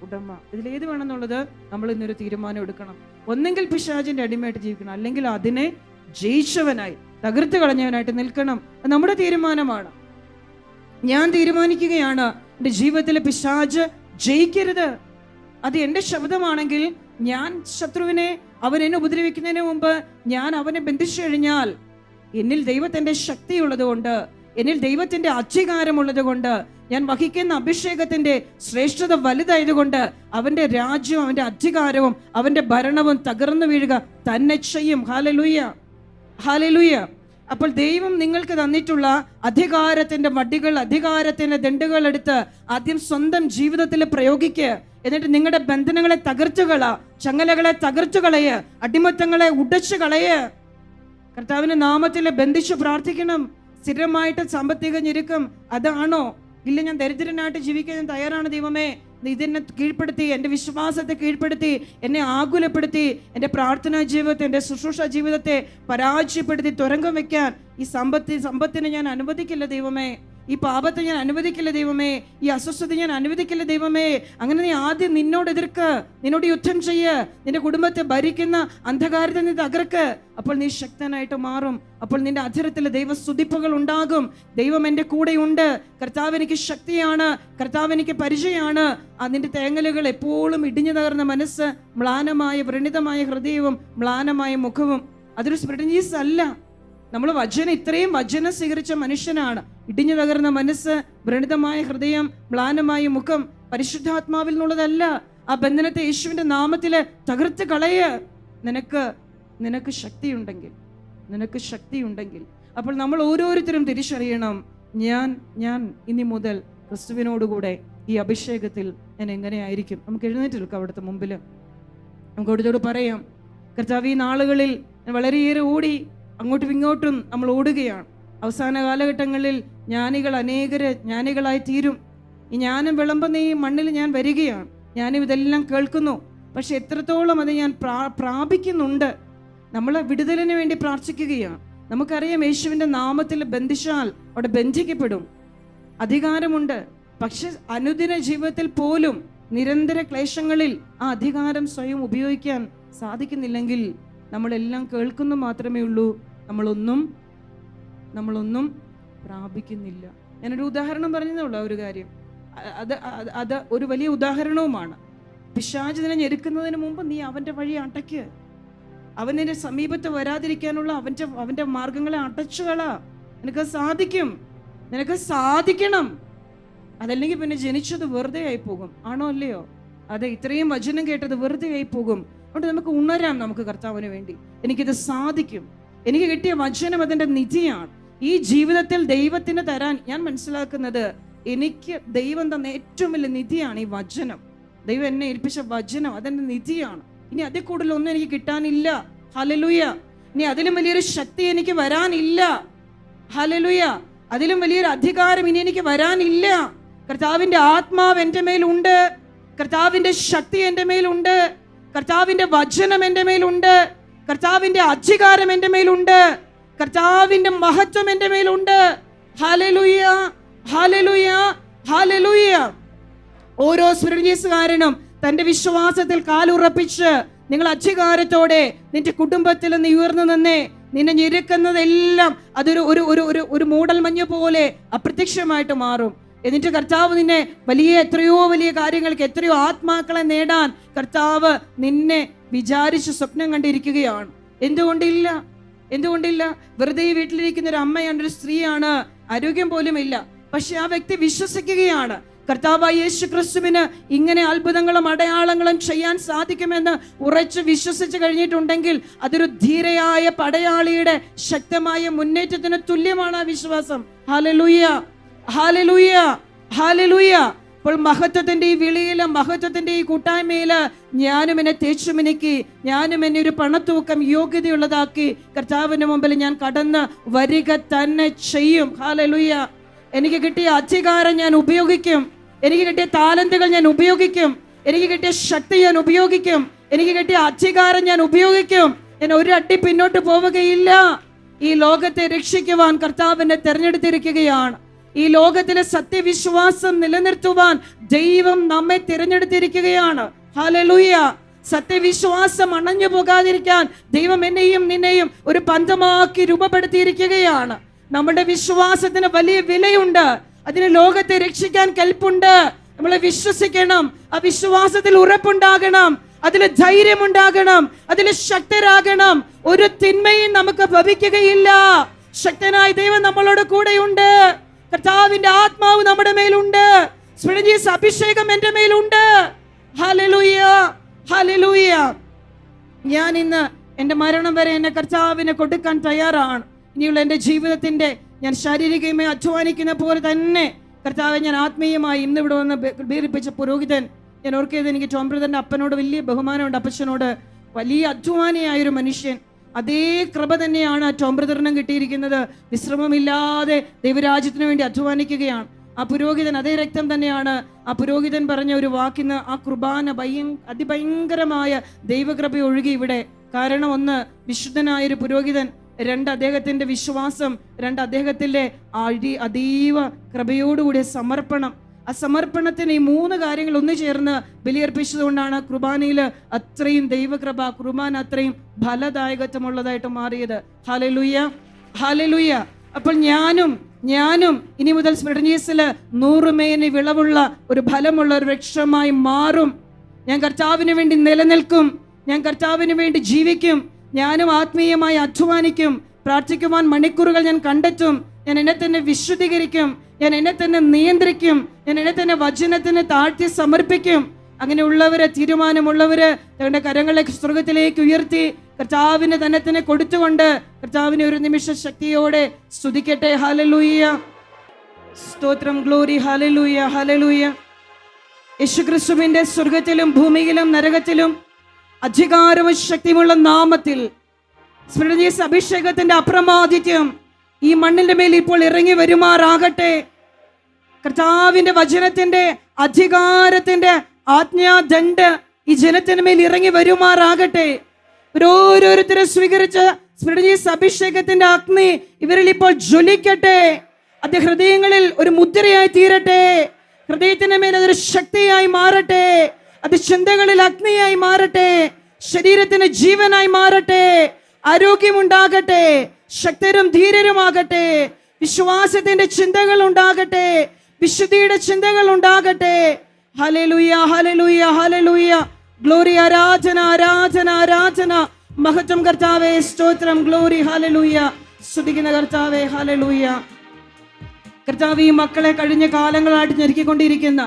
ഉടമ. ഇതിലേത് വേണമെന്നുള്ളത് നമ്മൾ ഇന്നൊരു തീരുമാനം എടുക്കണം. ഒന്നെങ്കിൽ പിശാചിന്റെ അടിമയായിട്ട് ജീവിക്കണം, അല്ലെങ്കിൽ അതിനെ ജയിച്ചവനായി തകർത്ത് കളഞ്ഞവനായിട്ട് നിൽക്കണം. നമ്മുടെ തീരുമാനമാണ്. ഞാൻ തീരുമാനിക്കുകയാണ്, എൻ്റെ ജീവിതത്തിലെ പിശാച് ജയിക്കരുത്. അത് എൻ്റെ ശബ്ദമാണെങ്കിൽ, ഞാൻ ശത്രുവിനെ, അവൻ എന്നെ ഉപദ്രവിക്കുന്നതിന് മുമ്പ് ഞാൻ അവനെ ബന്ധിച്ചു കഴിഞ്ഞാൽ, എന്നിൽ ദൈവത്തിന്റെ ശക്തിയുള്ളത് കൊണ്ട്, എന്നിൽ ദൈവത്തിന്റെ അധികാരമുള്ളത് കൊണ്ട്, ഞാൻ വഹിക്കുന്ന അഭിഷേകത്തിന്റെ ശ്രേഷ്ഠത വലുതായതുകൊണ്ട് അവന്റെ രാജ്യവും അവന്റെ അധികാരവും അവന്റെ ഭരണവും തകർന്നു വീഴുക തന്നെ ചെയ്യും. Hallelujah, hallelujah. അപ്പോൾ ദൈവം നിങ്ങൾക്ക് തന്നിട്ടുള്ള അധികാരത്തിന്റെ വടികൾ, അധികാരത്തിന്റെ ദണ്ഡുകൾ എടുത്ത് ആദ്യം സ്വന്തം ജീവിതത്തിൽ പ്രയോഗിക്കുക. എന്നിട്ട് നിങ്ങളുടെ ബന്ധനങ്ങളെ തകർത്തുകള, ചങ്ങലകളെ തകർത്തുകളയ, അടിമത്തങ്ങളെ ഉടച്ചു കളയ. കർത്താവിന്റെ നാമത്തിൽ ബന്ധിച്ച് പ്രാർത്ഥിക്കണം. സ്ഥിരമായിട്ട് സാമ്പത്തിക ഞെരുക്കം അതാണോ? ഇല്ല, ഞാൻ ദരിദ്രനായിട്ട് ജീവിക്കാൻ ഞാൻ തയ്യാറാണ് ദൈവമേ. ഇതിനെ കീഴ്പ്പെടുത്തി, എൻ്റെ വിശ്വാസത്തെ കീഴ്പ്പെടുത്തി, എന്നെ ആകുലപ്പെടുത്തി, എൻ്റെ പ്രാർത്ഥനാ ജീവിതത്തെ, എൻ്റെ ശുശ്രൂഷ ജീവിതത്തെ പരാജയപ്പെടുത്തി തുരങ്കം വെക്കാൻ ഈ സമ്പത്തിനെ ഞാൻ അനുവദിക്കില്ല ദൈവമേ. ഈ പാപത്തെ ഞാൻ അനുവദിക്കില്ല ദൈവമേ. ഈ അസ്വസ്ഥത ഞാൻ അനുവദിക്കില്ല ദൈവമേ. അങ്ങനെ നീ ആദ്യം നിന്നോട് എതിർക്ക്, നിന്നോട് യുദ്ധം ചെയ്യ്. നിന്റെ കുടുംബത്തെ ഭരിക്കുന്ന അന്ധകാരത്തെ നീ തകർക്ക്. അപ്പോൾ നീ ശക്തനായിട്ട് മാറും. അപ്പോൾ നിന്റെ അധരത്തിൽ ദൈവസ്തുതിപ്പുകൾ ഉണ്ടാകും. ദൈവം എൻ്റെ കൂടെയുണ്ട്, കർത്താവ് എനിക്ക് ശക്തിയാണ്, കർത്താവ് എനിക്ക് പരിചയമാണ്. അതിൻ്റെ തേങ്ങലുകൾ എപ്പോഴും ഇടിഞ്ഞു തകർന്ന മനസ്സ്, മ്ലാനമായ വ്രണിതമായ ഹൃദയവും മ്ലാനമായ മുഖവും, അതൊരു സ്പ്രിഡനീസ് അല്ല. നമ്മൾ ഇത്രയും വചനം സ്വീകരിച്ച മനുഷ്യനാണ്. ഇടിഞ്ഞു തകർന്ന മനസ്സ്, വ്രണിതമായ ഹൃദയം, മ്ലാനമായ മുഖം പരിശുദ്ധാത്മാവിൽ നിന്നുള്ളതല്ല. ആ ബന്ധനത്തെ യേശുവിന്റെ നാമത്തില് തകർത്ത് കളയ. നിനക്ക് ശക്തിയുണ്ടെങ്കിൽ അപ്പോൾ നമ്മൾ ഓരോരുത്തരും തിരിച്ചറിയണം, ഞാൻ ഇനി മുതൽ ക്രിസ്തുവിനോടുകൂടെ ഈ അഭിഷേകത്തിൽ ഞാൻ എങ്ങനെയായിരിക്കും. നമുക്ക് എഴുന്നേറ്റ് നിൽക്കാം അവിടുത്തെ മുമ്പിൽ. നമുക്ക് അവിടുത്തോട് പറയാം, കർത്താവ്, ഈ നാളുകളിൽ വളരെയേറെ ഓടി അങ്ങോട്ടും ഇങ്ങോട്ടും നമ്മൾ ഓടുകയാണ്. അവസാന കാലഘട്ടങ്ങളിൽ ജ്ഞാനികളായി തീരും. ഈ ജ്ഞാനം വിളമ്പുന്ന ഈ മണ്ണിൽ ഞാൻ വരികയാണ്. ഞാനും ഇതെല്ലാം കേൾക്കുന്നു. പക്ഷെ എത്രത്തോളം അത് ഞാൻ പ്രാപിക്കുന്നുണ്ട്? നമ്മൾ വിടുതലിന് വേണ്ടി പ്രാർത്ഥിക്കുകയാണ്. നമുക്കറിയാം, യേശുവിന്റെ നാമത്തിൽ ബന്ധിച്ചാൽ അവിടെ ബന്ധിക്കപ്പെടും, അധികാരമുണ്ട്. പക്ഷെ അനുദിന ജീവിതത്തിൽ പോലും നിരന്തര ക്ലേശങ്ങളിൽ ആ അധികാരം സ്വയം ഉപയോഗിക്കാൻ സാധിക്കുന്നില്ലെങ്കിൽ നമ്മളെല്ലാം കേൾക്കുന്നു മാത്രമേ ഉള്ളൂ, നമ്മളൊന്നും പ്രാപിക്കുന്നില്ല. ഞാനൊരു ഉദാഹരണം പറഞ്ഞതേ ഒരു കാര്യം. അത് ഒരു വലിയ ഉദാഹരണവുമാണ്. പിശാച് നിന്നെ ഞെരുക്കുന്നതിന് മുമ്പ് നീ അവന്റെ വഴി അടയ്ക്ക്. അവൻ നിന്റെ സമീപത്ത് വരാതിരിക്കാനുള്ള അവന്റെ മാർഗങ്ങളെ അടച്ചുകളാ. നിനക്ക് സാധിക്കണം. അതല്ലെങ്കിൽ പിന്നെ ജനിച്ചത് വെറുതെ ആയി പോകും. ആണോ അല്ലയോ? അതെ, ഇത്രയും വചനം കേട്ടത് വെറുതെ ആയി പോകും. അതുകൊണ്ട് നമുക്ക് ഉണരാം. നമുക്ക് കർത്താവിന് വേണ്ടി എനിക്കിത് സാധിക്കും. എനിക്ക് കിട്ടിയ വചനം അതിന്റെ നിധിയാണ്. ഈ ജീവിതത്തിൽ ദൈവത്തിന് തരാൻ ഞാൻ മനസ്സിലാക്കുന്നത്, എനിക്ക് ദൈവം തന്ന ഏറ്റവും വലിയ നിധിയാണ് ഈ വചനം. ദൈവം എന്നെ ഏൽപ്പിച്ച വചനം അതെന്റെ നിധിയാണ്. ഇനി അതിൽ കൂടുതലൊന്നും എനിക്ക് കിട്ടാനില്ല. ഹല്ലേലൂയ. ഇനി അതിലും വലിയൊരു ശക്തി എനിക്ക് വരാനില്ല. ഹല്ലേലൂയ. അതിലും വലിയൊരു അധികാരം ഇനി എനിക്ക് വരാനില്ല. കർത്താവിന്റെ ആത്മാവ് എൻ്റെ മേലുണ്ട്. കർത്താവിന്റെ ശക്തി എൻ്റെ മേലുണ്ട്. കർത്താവിന്റെ വചനം എൻ്റെ മേലുണ്ട്. കർത്താവിന്റെ അധികാരം എൻ്റെ മേലുണ്ട്. കർത്താവിന്റെ മഹത്വം എൻ്റെ മേലുണ്ട്. ഹല്ലേലൂയ, ഹല്ലേലൂയ, ഹല്ലേലൂയ. ഓരോ സ്പിരിറ്റുകാരനും തന്റെ വിശ്വാസത്തിൽ കാലുറപ്പിച്ച് നിങ്ങൾ അധികാരത്തോടെ നിന്റെ കുടുംബത്തിൽ നീ ഉയർന്നു നിന്നേ. നിന്നെ ഞെരുക്കുന്നതെല്ലാം അതൊരു ഒരു ഒരു ഒരു മൂടൽ മഞ്ഞ് പോലെ അപ്രത്യക്ഷമായിട്ട് മാറും. എന്നിട്ട് കർത്താവ് നിന്നെ എത്രയോ വലിയ കാര്യങ്ങൾക്ക്, എത്രയോ ആത്മാക്കളെ നേടാൻ കർത്താവ് നിന്നെ വിചാരിച്ച് സ്വപ്നം കണ്ടിരിക്കുകയാണ്. എന്തുകൊണ്ടില്ല? വെറുതെ വീട്ടിലിരിക്കുന്ന ഒരു അമ്മയാണ്, ഒരു സ്ത്രീയാണ്, ആരോഗ്യം പോലും ഇല്ല. പക്ഷെ ആ വ്യക്തി വിശ്വസിക്കുകയാണ്, കർത്താവായ യേശു ക്രിസ്തുവിന് ഇങ്ങനെ അത്ഭുതങ്ങളും അടയാളങ്ങളും ചെയ്യാൻ സാധിക്കുമെന്ന് ഉറച്ചു വിശ്വസിച്ച് കഴിഞ്ഞിട്ടുണ്ടെങ്കിൽ അതൊരു ധീരയായ പടയാളിയുടെ ശക്തമായ മുന്നേറ്റത്തിന് തുല്യമാണ് ആ വിശ്വാസം. ഹല്ലേലൂയ, ഹല്ലേലൂയ, ഹല്ലേലൂയ. അപ്പോൾ മഹത്വത്തിന്റെ ഈ വിളിയില്, മഹത്വത്തിന്റെ ഈ കൂട്ടായ്മയില് ഞാനും എന്നെ തേച്ചുമിനുക്കി, ഞാനും എന്നെ ഒരു പണത്തൂക്കം യോഗ്യതയുള്ളതാക്കി കർത്താവിന്റെ മുമ്പിൽ ഞാൻ കടന്ന് വരിക തന്നെ ചെയ്യും. ഹല്ലേലൂയ. എനിക്ക് കിട്ടിയ അധികാരം ഞാൻ ഉപയോഗിക്കും. എനിക്ക് കിട്ടിയ താലന്തുകൾ ഞാൻ ഉപയോഗിക്കും. എനിക്ക് കിട്ടിയ ശക്തി ഞാൻ ഉപയോഗിക്കും. എനിക്ക് കിട്ടിയ അധികാരം ഞാൻ ഉപയോഗിക്കും. ഞാൻ ഒരു അടി പിന്നോട്ട് പോവുകയില്ല. ഈ ലോകത്തെ രക്ഷിക്കുവാൻ കർത്താവിനെ തെരഞ്ഞെടുത്തിരിക്കുകയാണ്. ഈ ലോകത്തിലെ സത്യവിശ്വാസം നിലനിർത്തുവാൻ ദൈവം നമ്മെ തിരഞ്ഞെടുത്തിരിക്കുകയാണ്. ഹല്ലേലൂയ. സത്യവിശ്വാസം അണഞ്ഞു പോകാതിരിക്കാൻ ദൈവം എന്നെയും നിന്നെയും ഒരു പന്തമാക്കി രൂപപ്പെടുത്തിയിരിക്കുകയാണ്. നമ്മുടെ വിശ്വാസത്തിന് വലിയ വിലയുണ്ട്. അതിന് ലോകത്തെ രക്ഷിക്കാൻ കെൽപ്പുണ്ട്. നമ്മൾ വിശ്വസിക്കണം. ആ വിശ്വാസത്തിൽ ഉറപ്പുണ്ടാകണം. അതിൽ ധൈര്യമുണ്ടാകണം. അതിൽ ശക്തരാകണം. ഒരു തിന്മയും നമുക്ക് ഭവിക്കുകയില്ല. ശക്തനായ ദൈവം നമ്മളോട് കൂടെയുണ്ട്. കർത്താവിന്റെ ആത്മാവ് നമ്മുടെ മേലുണ്ട്. സ്പിരിറ്റുവൽ അഭിഷേകം എൻ്റെ മേലുണ്ട്. Hallelujah, hallelujah. ഞാൻ ഇന്ന് എൻ്റെ മരണം വരെ എന്നെ കർത്താവിനെ കൊടുക്കാൻ തയ്യാറാണ്. ഇനിയുള്ള എൻ്റെ ജീവിതത്തിന്റെ ഞാൻ ശാരീരികമായി അധ്വാനിക്കുന്ന പോലെ തന്നെ കർത്താവെ ഞാൻ ആത്മീയമായി ഇന്ന് ഇവിടെ വന്ന് ബീറിപ്പിച്ച പുരോഹിതൻ, ഞാൻ ഓർക്കിയത് എനിക്ക് ടോം ബ്രദറിന്റെ അപ്പനോട് വലിയ ബഹുമാനമുണ്ട്. അപ്പച്ചനോട് വലിയ അധ്വാനിയായൊരു മനുഷ്യൻ. അതേ കൃപ തന്നെയാണ് ടോം ബ്രദറിനും കിട്ടിയിരിക്കുന്നത്. വിശ്രമമില്ലാതെ ദൈവരാജ്യത്തിന് വേണ്ടി അധ്വാനിക്കുകയാണ് ആ പുരോഹിതൻ. അതേ രക്തം തന്നെയാണ് ആ പുരോഹിതൻ പറഞ്ഞ ഒരു വാക്കിന്ന് ആ കുർബാന അതിഭയങ്കരമായ ദൈവകൃപ ഒഴുകി ഇവിടെ. കാരണം ഒന്ന്, വിശുദ്ധനായൊരു പുരോഹിതൻ. രണ്ട്, അദ്ദേഹത്തിന്റെ വിശ്വാസം. രണ്ട്, അദ്ദേഹത്തിന്റെ അതീവ കൃപയോടുകൂടിയ സമർപ്പണം. ആ സമർപ്പണത്തിന് ഈ മൂന്ന് കാര്യങ്ങൾ ഒന്നു ചേർന്ന് ബലിയർപ്പിച്ചതുകൊണ്ടാണ് കുർബാനയിൽ അത്രയും ദൈവകൃപ, കുർബാന അത്രയും ഫലദായകത്വമുള്ളതായിട്ട് മാറിയത്. Hallelujah, hallelujah. അപ്പോൾ ഞാനും ഇനി മുതൽ സ്പിരിറ്റുവൽ 100 മേനി വിളവുള്ള ഒരു ഫലമുള്ള ഒരു വൃക്ഷമായി മാറും. ഞാൻ കർത്താവിന് വേണ്ടി നിലനിൽക്കും. ഞാൻ കർത്താവിന് വേണ്ടി ജീവിക്കും. ഞാനും ആത്മീയമായി അധ്വാനിക്കും. പ്രാർത്ഥിക്കുവാൻ മണിക്കൂറുകൾ ഞാൻ കണ്ടെത്തും. ഞാൻ എന്നെ തന്നെ വിശുദ്ധീകരിക്കും. ഞാൻ എന്നെ തന്നെ നിയന്ത്രിക്കും. ഞാൻ എന്നെ തന്നെ വചനത്തിന് താഴ്ത്തി സമർപ്പിക്കും. അങ്ങനെയുള്ളവര്, തീരുമാനമുള്ളവര് തങ്ങളുടെ കരങ്ങളെ സ്വർഗത്തിലേക്ക് ഉയർത്തി കർത്താവിന് തന്നെ കൊടുത്തുകൊണ്ട് കർത്താവിനെ ഒരു നിമിഷ ശക്തിയോടെ സ്തുതിക്കട്ടെ. ഹല്ലേലൂയ, സ്തോത്രം, ഗ്ലോറി, ഹല്ലേലൂയ, ഹല്ലേലൂയ. യേശുക്രിസ്തുവിന്റെ സ്വർഗത്തിലും ഭൂമിയിലും നരകത്തിലും അധികാരവും ശക്തിയുമുള്ള നാമത്തിൽ സ്പിരിറ്റ് അഭിഷേകത്തിന്റെ അപ്രമാദിത്യം ഈ മണ്ണിന്റെ മേൽ ഇപ്പോൾ ഇറങ്ങി വരുമാറാകട്ടെ. കർത്താവിന്റെ വചനത്തിന്റെ അധികാരത്തിന്റെ ആജ്ഞാദണ്ഡ് ഈ ജനത്തിന് മേൽ ഇറങ്ങി വരുമാറാകട്ടെ. ഓരോരുത്തരെ സ്വീകരിച്ച സ്പിരിറ്റ് അഭിഷേകത്തിന്റെ അഗ്നി ഇവരിൽ ഇപ്പോൾ ജ്വലിക്കട്ടെ. അത് ഹൃദയങ്ങളിൽ ഒരു മുദ്രയായി തീരട്ടെ. ഹൃദയത്തിന് മേൽ അതൊരു ശക്തിയായി മാറട്ടെ. അത് ചിന്തകളിൽ അഗ്നിയായി മാറട്ടെ. ശരീരത്തിന് ജീവനായി മാറട്ടെ. ആരോഗ്യമുണ്ടാകട്ടെ. ശക്തരും ധീരരുമാകട്ടെ. വിശ്വാസത്തിന്റെ ചിന്തകൾ ഉണ്ടാകട്ടെ. വിശുദ്ധിയുടെ ചിന്തകൾ ഉണ്ടാകട്ടെ. ഹല്ലേലൂയ, ഹല്ലേലൂയ, ഹല്ലേലൂയ. ഗ്ലോറി, ആരാധന, ആരാധന, ആരാധന. മഹത്വം കർത്താവേ, സ്തോത്രം, ഗ്ലോറി, ഹല്ലേലൂയ. സ്തുതിക്കുന്ന കർത്താവേ, ഹല്ലേലൂയ. കർത്താവ് ഈ മക്കളെ കഴിഞ്ഞ കാലങ്ങളായിട്ട് ഞെരുക്കിക്കൊണ്ടിരിക്കുന്ന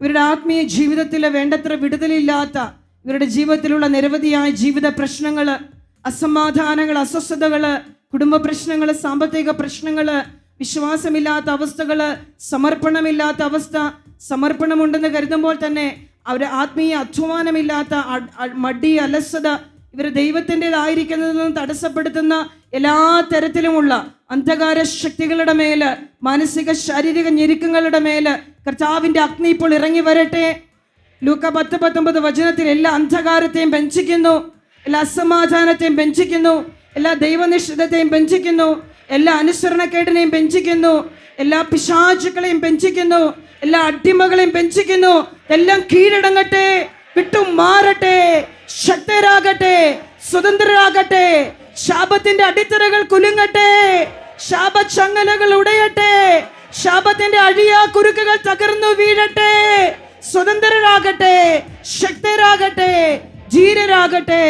ഇവരുടെ ആത്മീയ ജീവിതത്തിൽ വേണ്ടത്ര വിടുതലില്ലാത്ത ഇവരുടെ ജീവിതത്തിലുള്ള നിരവധിയായ ജീവിത പ്രശ്നങ്ങള്, അസമാധാനങ്ങൾ, അസ്വസ്ഥതകള്, കുടുംബ പ്രശ്നങ്ങള്, സാമ്പത്തിക പ്രശ്നങ്ങള്, വിശ്വാസമില്ലാത്ത അവസ്ഥകള്, സമർപ്പണമില്ലാത്ത അവസ്ഥ, സമർപ്പണമുണ്ടെന്ന് കരുതുമ്പോൾ തന്നെ അവരുടെ ആത്മീയ അധ്വാനമില്ലാത്ത മടി, അലസത, ഇവർ ദൈവത്തിൻ്റെതായിരിക്കുന്നതിൽ നിന്ന് തടസ്സപ്പെടുത്തുന്ന എല്ലാ തരത്തിലുമുള്ള അന്ധകാര ശക്തികളുടെ മേല്, മാനസിക ശാരീരിക ഞെരുക്കങ്ങളുടെ മേല് കർത്താവിന്റെ അഗ്നി ഇപ്പോൾ ഇറങ്ങി വരട്ടെ. ലൂക്ക 10:19 വചനത്തിൽ എല്ലാ അന്ധകാരത്തെയും ബന്ധിക്കുന്നു, എല്ലാ അസമാധാനത്തെയും ബന്ധിക്കുന്നു, എല്ലാ ദൈവനിഷ്ഠതയും ബന്ധിക്കുന്നു, എല്ലാ അനുസരണക്കേടിനെയും ബന്ധിക്കുന്നു, എല്ലാ പിശാചുക്കളെയും ബന്ധിക്കുന്നു, എല്ലാ അടിമകളെയും ബന്ധിക്കുന്നു. എല്ലാം കീഴടങ്ങട്ടെ, വിട്ടു മാറട്ടെ, ശക്തരാകട്ടെ, സ്വതന്ത്രരാകട്ടെ. ശാപത്തിന്റെ അടിത്തറകൾ കുലുങ്ങട്ടെ, ശാപചങ്ങലകൾ ഉടയട്ടെ, ശാപത്തിന്റെ അഴിയാ കുരുക്കുകൾ തകർന്നു വീഴട്ടെ. സ്വതന്ത്രരാകട്ടെ, ശക്തരാകട്ടെ, ധീരരാകട്ടെ.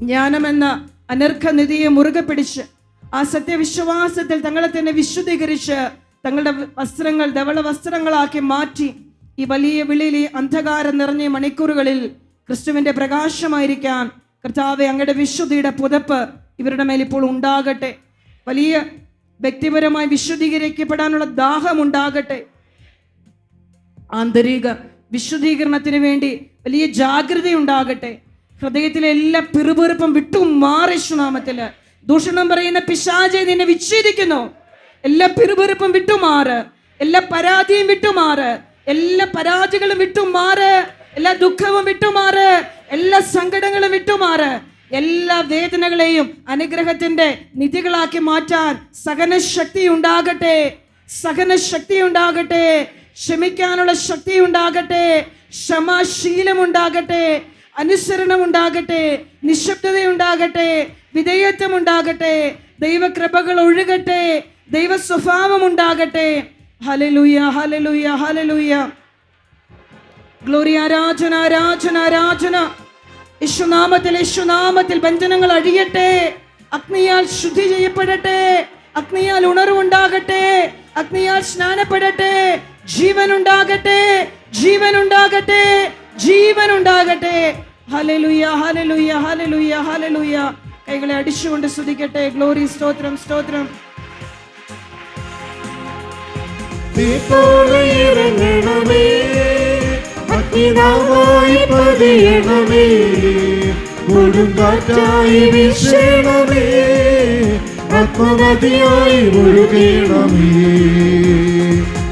ജ്ഞാനമെന്ന അനർഘനിധിയെ മുറുകെ പിടിച്ച് ആ സത്യവിശ്വാസത്തിൽ തങ്ങളെ തന്നെ വിശുദ്ധീകരിച്ച് തങ്ങളുടെ വസ്ത്രങ്ങൾ ധവള വസ്ത്രങ്ങളാക്കി മാറ്റി ഈ വലിയ വിളിയിൽ അന്ധകാരം നിറഞ്ഞ മണിക്കൂറുകളിൽ ക്രിസ്തുവിന്റെ പ്രകാശമായിരിക്കാൻ കർത്താവെ അങ്ങയുടെ വിശുദ്ധിയുടെ പുതപ്പ് ഇവരുടെ മേൽ ഇപ്പോൾ ഉണ്ടാകട്ടെ. വലിയ വ്യക്തിപരമായി വിശുദ്ധീകരിക്കപ്പെടാനുള്ള ദാഹം ഉണ്ടാകട്ടെ. ആന്തരിക വിശുദ്ധീകരണത്തിന് വേണ്ടി വലിയ ജാഗ്രത ഉണ്ടാകട്ടെ. ഹൃദയത്തിലെ എല്ലാ പിറുപിറുപ്പും വിട്ടു മാറി യേശുനാമത്തില്. ദൂഷണം പറയുന്ന പിശാചെ നിന്നെ വിച്ഛേദിക്കുന്നു. എല്ലാ പിറുപിറുപ്പും വിട്ടുമാറ്, എല്ലാ പരാതിയും വിട്ടുമാറ്, എല്ലാ പരാതികളും വിട്ടുമാറ്, എല്ലാ ദുഃഖവും വിട്ടുമാറ്, എല്ലാ സങ്കടങ്ങളും വിട്ടുമാറ്. എല്ലാ വേദനകളെയും അനുഗ്രഹത്തിന്റെ നിധികളാക്കി മാറ്റാൻ സഹനശക്തി ഉണ്ടാകട്ടെ, സഹനശക്തി ഉണ്ടാകട്ടെ, ക്ഷമിക്കാനുള്ള ശക്തി ഉണ്ടാകട്ടെ, ക്ഷമാശീലം ഉണ്ടാകട്ടെ, അനുസരണം ഉണ്ടാകട്ടെ, നിശബ്ദത ഉണ്ടാകട്ടെ, വിധേയത്വം ഉണ്ടാകട്ടെ, ദൈവകൃപകൾ ഒഴുകട്ടെ, ദൈവ സ്വഭാവം ഉണ്ടാകട്ടെ. ഹല്ലേലൂയ, ഹല്ലേലൂയ, ഹല്ലേലൂയ. ഗ്ലോറി, ആരാധന, ആരാധന, ആരാധന. യേശുനാമത്തിൽ, യേശുനാമത്തിൽ ബന്ധനങ്ങൾ അഴിയട്ടെ. അഗ്നിയാൽ ശുദ്ധി ചെയ്യപ്പെടട്ടെ, അഗ്നിയാൽ ഉണർവുണ്ടാകട്ടെ, അഗ്നിയാൽ സ്നാനപ്പെടട്ടെ. ജീവൻ ഉണ്ടാകട്ടെ, ജീവൻ ഉണ്ടാകട്ടെ, ജീവൻ ഉണ്ടാകട്ടെ. ഹല്ലേലൂയ, ഹല്ലേലൂയ, ഹല്ലേലൂയ, ഹല്ലേലൂയ. കൈകളെ അടിച്ചുകൊണ്ട് സ്തുതിക്കട്ടെ. ഗ്ലോറി, സ്തോത്രം, സ്തോത്രം. ഇറങ്ങണമേ, അഗ്നിനാവായി പതിയണമേ, കൊടുങ്കാറ്റായി വീശണമേ, ആത്മനദിയായി ഒഴുകണമേ.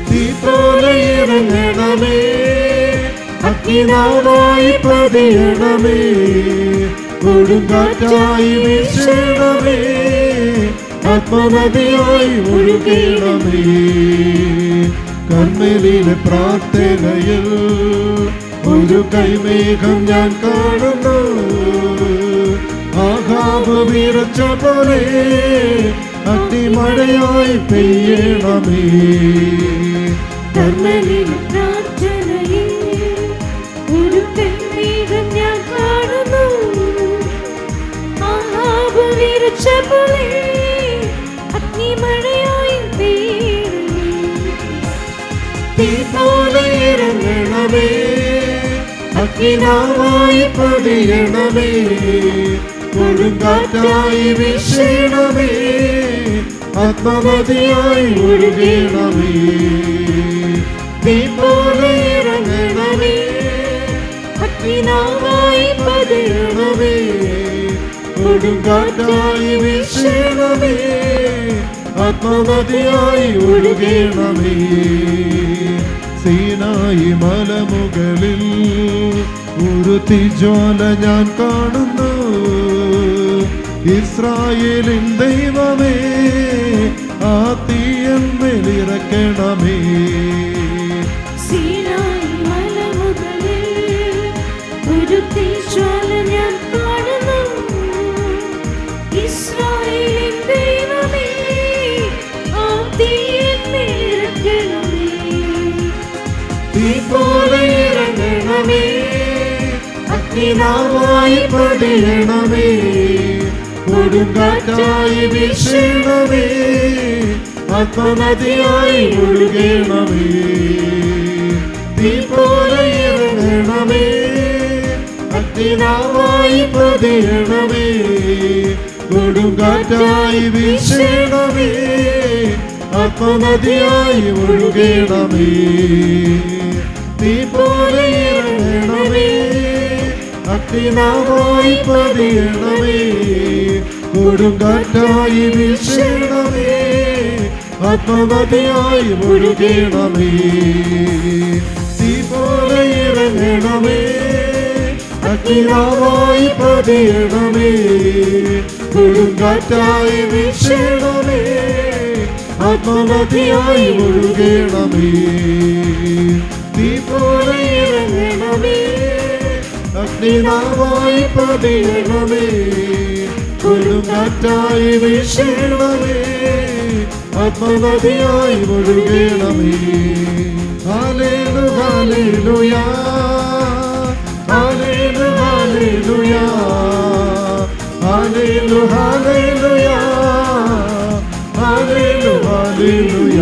തീ പോലെ ഇറങ്ങണമേ, അഗ്നിനാവായി പതിയണമേ, കൊടുങ്കാറ്റായി വീശണമേ, ആത്മനദിയായി ഒഴുകണമേ. കർമ്മേലിലെ പ്രാർത്ഥനയിൽ ഒരു കൈമേഘം ഞാൻ കാണുന്നു, ആഹാബ് വിറച്ച പോലെ അഗ്നിമഴയായി പെയ്യണമേ. കർമ്മേലിലെ പ്രാർത്ഥനയിൽ ഒരു കൈമേഘം ഞാൻ കാണുന്നു, ആഹാബ് വിറച്ച പോലെ അഗ്നിനാവായി പതിയണമേ, കൊടുങ്കാറ്റായി വീശണമേ, ആത്മനദിയായി ഒഴുകണമേ, തീ പോലെ ഇറങ്ങണമേ, അഗ്നിനാവായി പതിയണമേ, കൊടുങ്കാറ്റായി വീശണമേ, ആത്മനദിയായി ഒഴുകണമേ. സീനായി മലമുകളിൽ ഒരു തീജ്വാല ഞാൻ കാണുന്നു, ഇസ്രായേലിൻ ദൈവമേ, ആ തീയന്മേലിറക്കണമേ. സീനായി മലമുകളിൽ ഒരു തീജ്വാല ഞാൻ കാണുന്നു, ഇസ്രായേലിൻ ദൈവമേ, ആ തീയന്മേലിറക്കണമേ. തീ പോലെ ഇറങ്ങണമേ, അഗ്നിനാവായി പതിയണമേ, കൊടുങ്കാറ്റായി വീശണമേ, ആത്മനദിയായി ഒഴുകണമേ, തീ പോലെ ഇറങ്ങണമേ, അഗ്നിനാവായി പതിയണമേ, കൊടുങ്കാറ്റായി വീശണമേ, ആത്മനദിയായി ഒഴുകണമേ, തീ പോലെ ഇറങ്ങണമേ, അഗ്നിനാവായി പതിയണമേ, കൊടുങ്കാറ്റായി വീശണമേ, ആത്മനദിയായി ഒഴുകണമേ, തീ പോലെ ഇറങ്ങണമേ, അഗ്നിനാവായി പതിയണമേ, കൊടുങ്കാറ്റായി വീശണമേ, ആത്മനദിയായി ഒഴുകണമേ, തീ പോലെ ഇറങ്ങണമേ, അഗ്നിനാവായി പതിയണമേ, കൊടുങ്കാറ്റായി വീശണമേ, ആത്മനദിയായി ഒഴുകണമേ. ഹല്ലേലൂയ, ഹല്ലേലൂയ, ഹല്ലേലൂയ, ഹല്ലേലൂയ, ഹല്ലേലൂയ, ഹല്ലേലൂയ.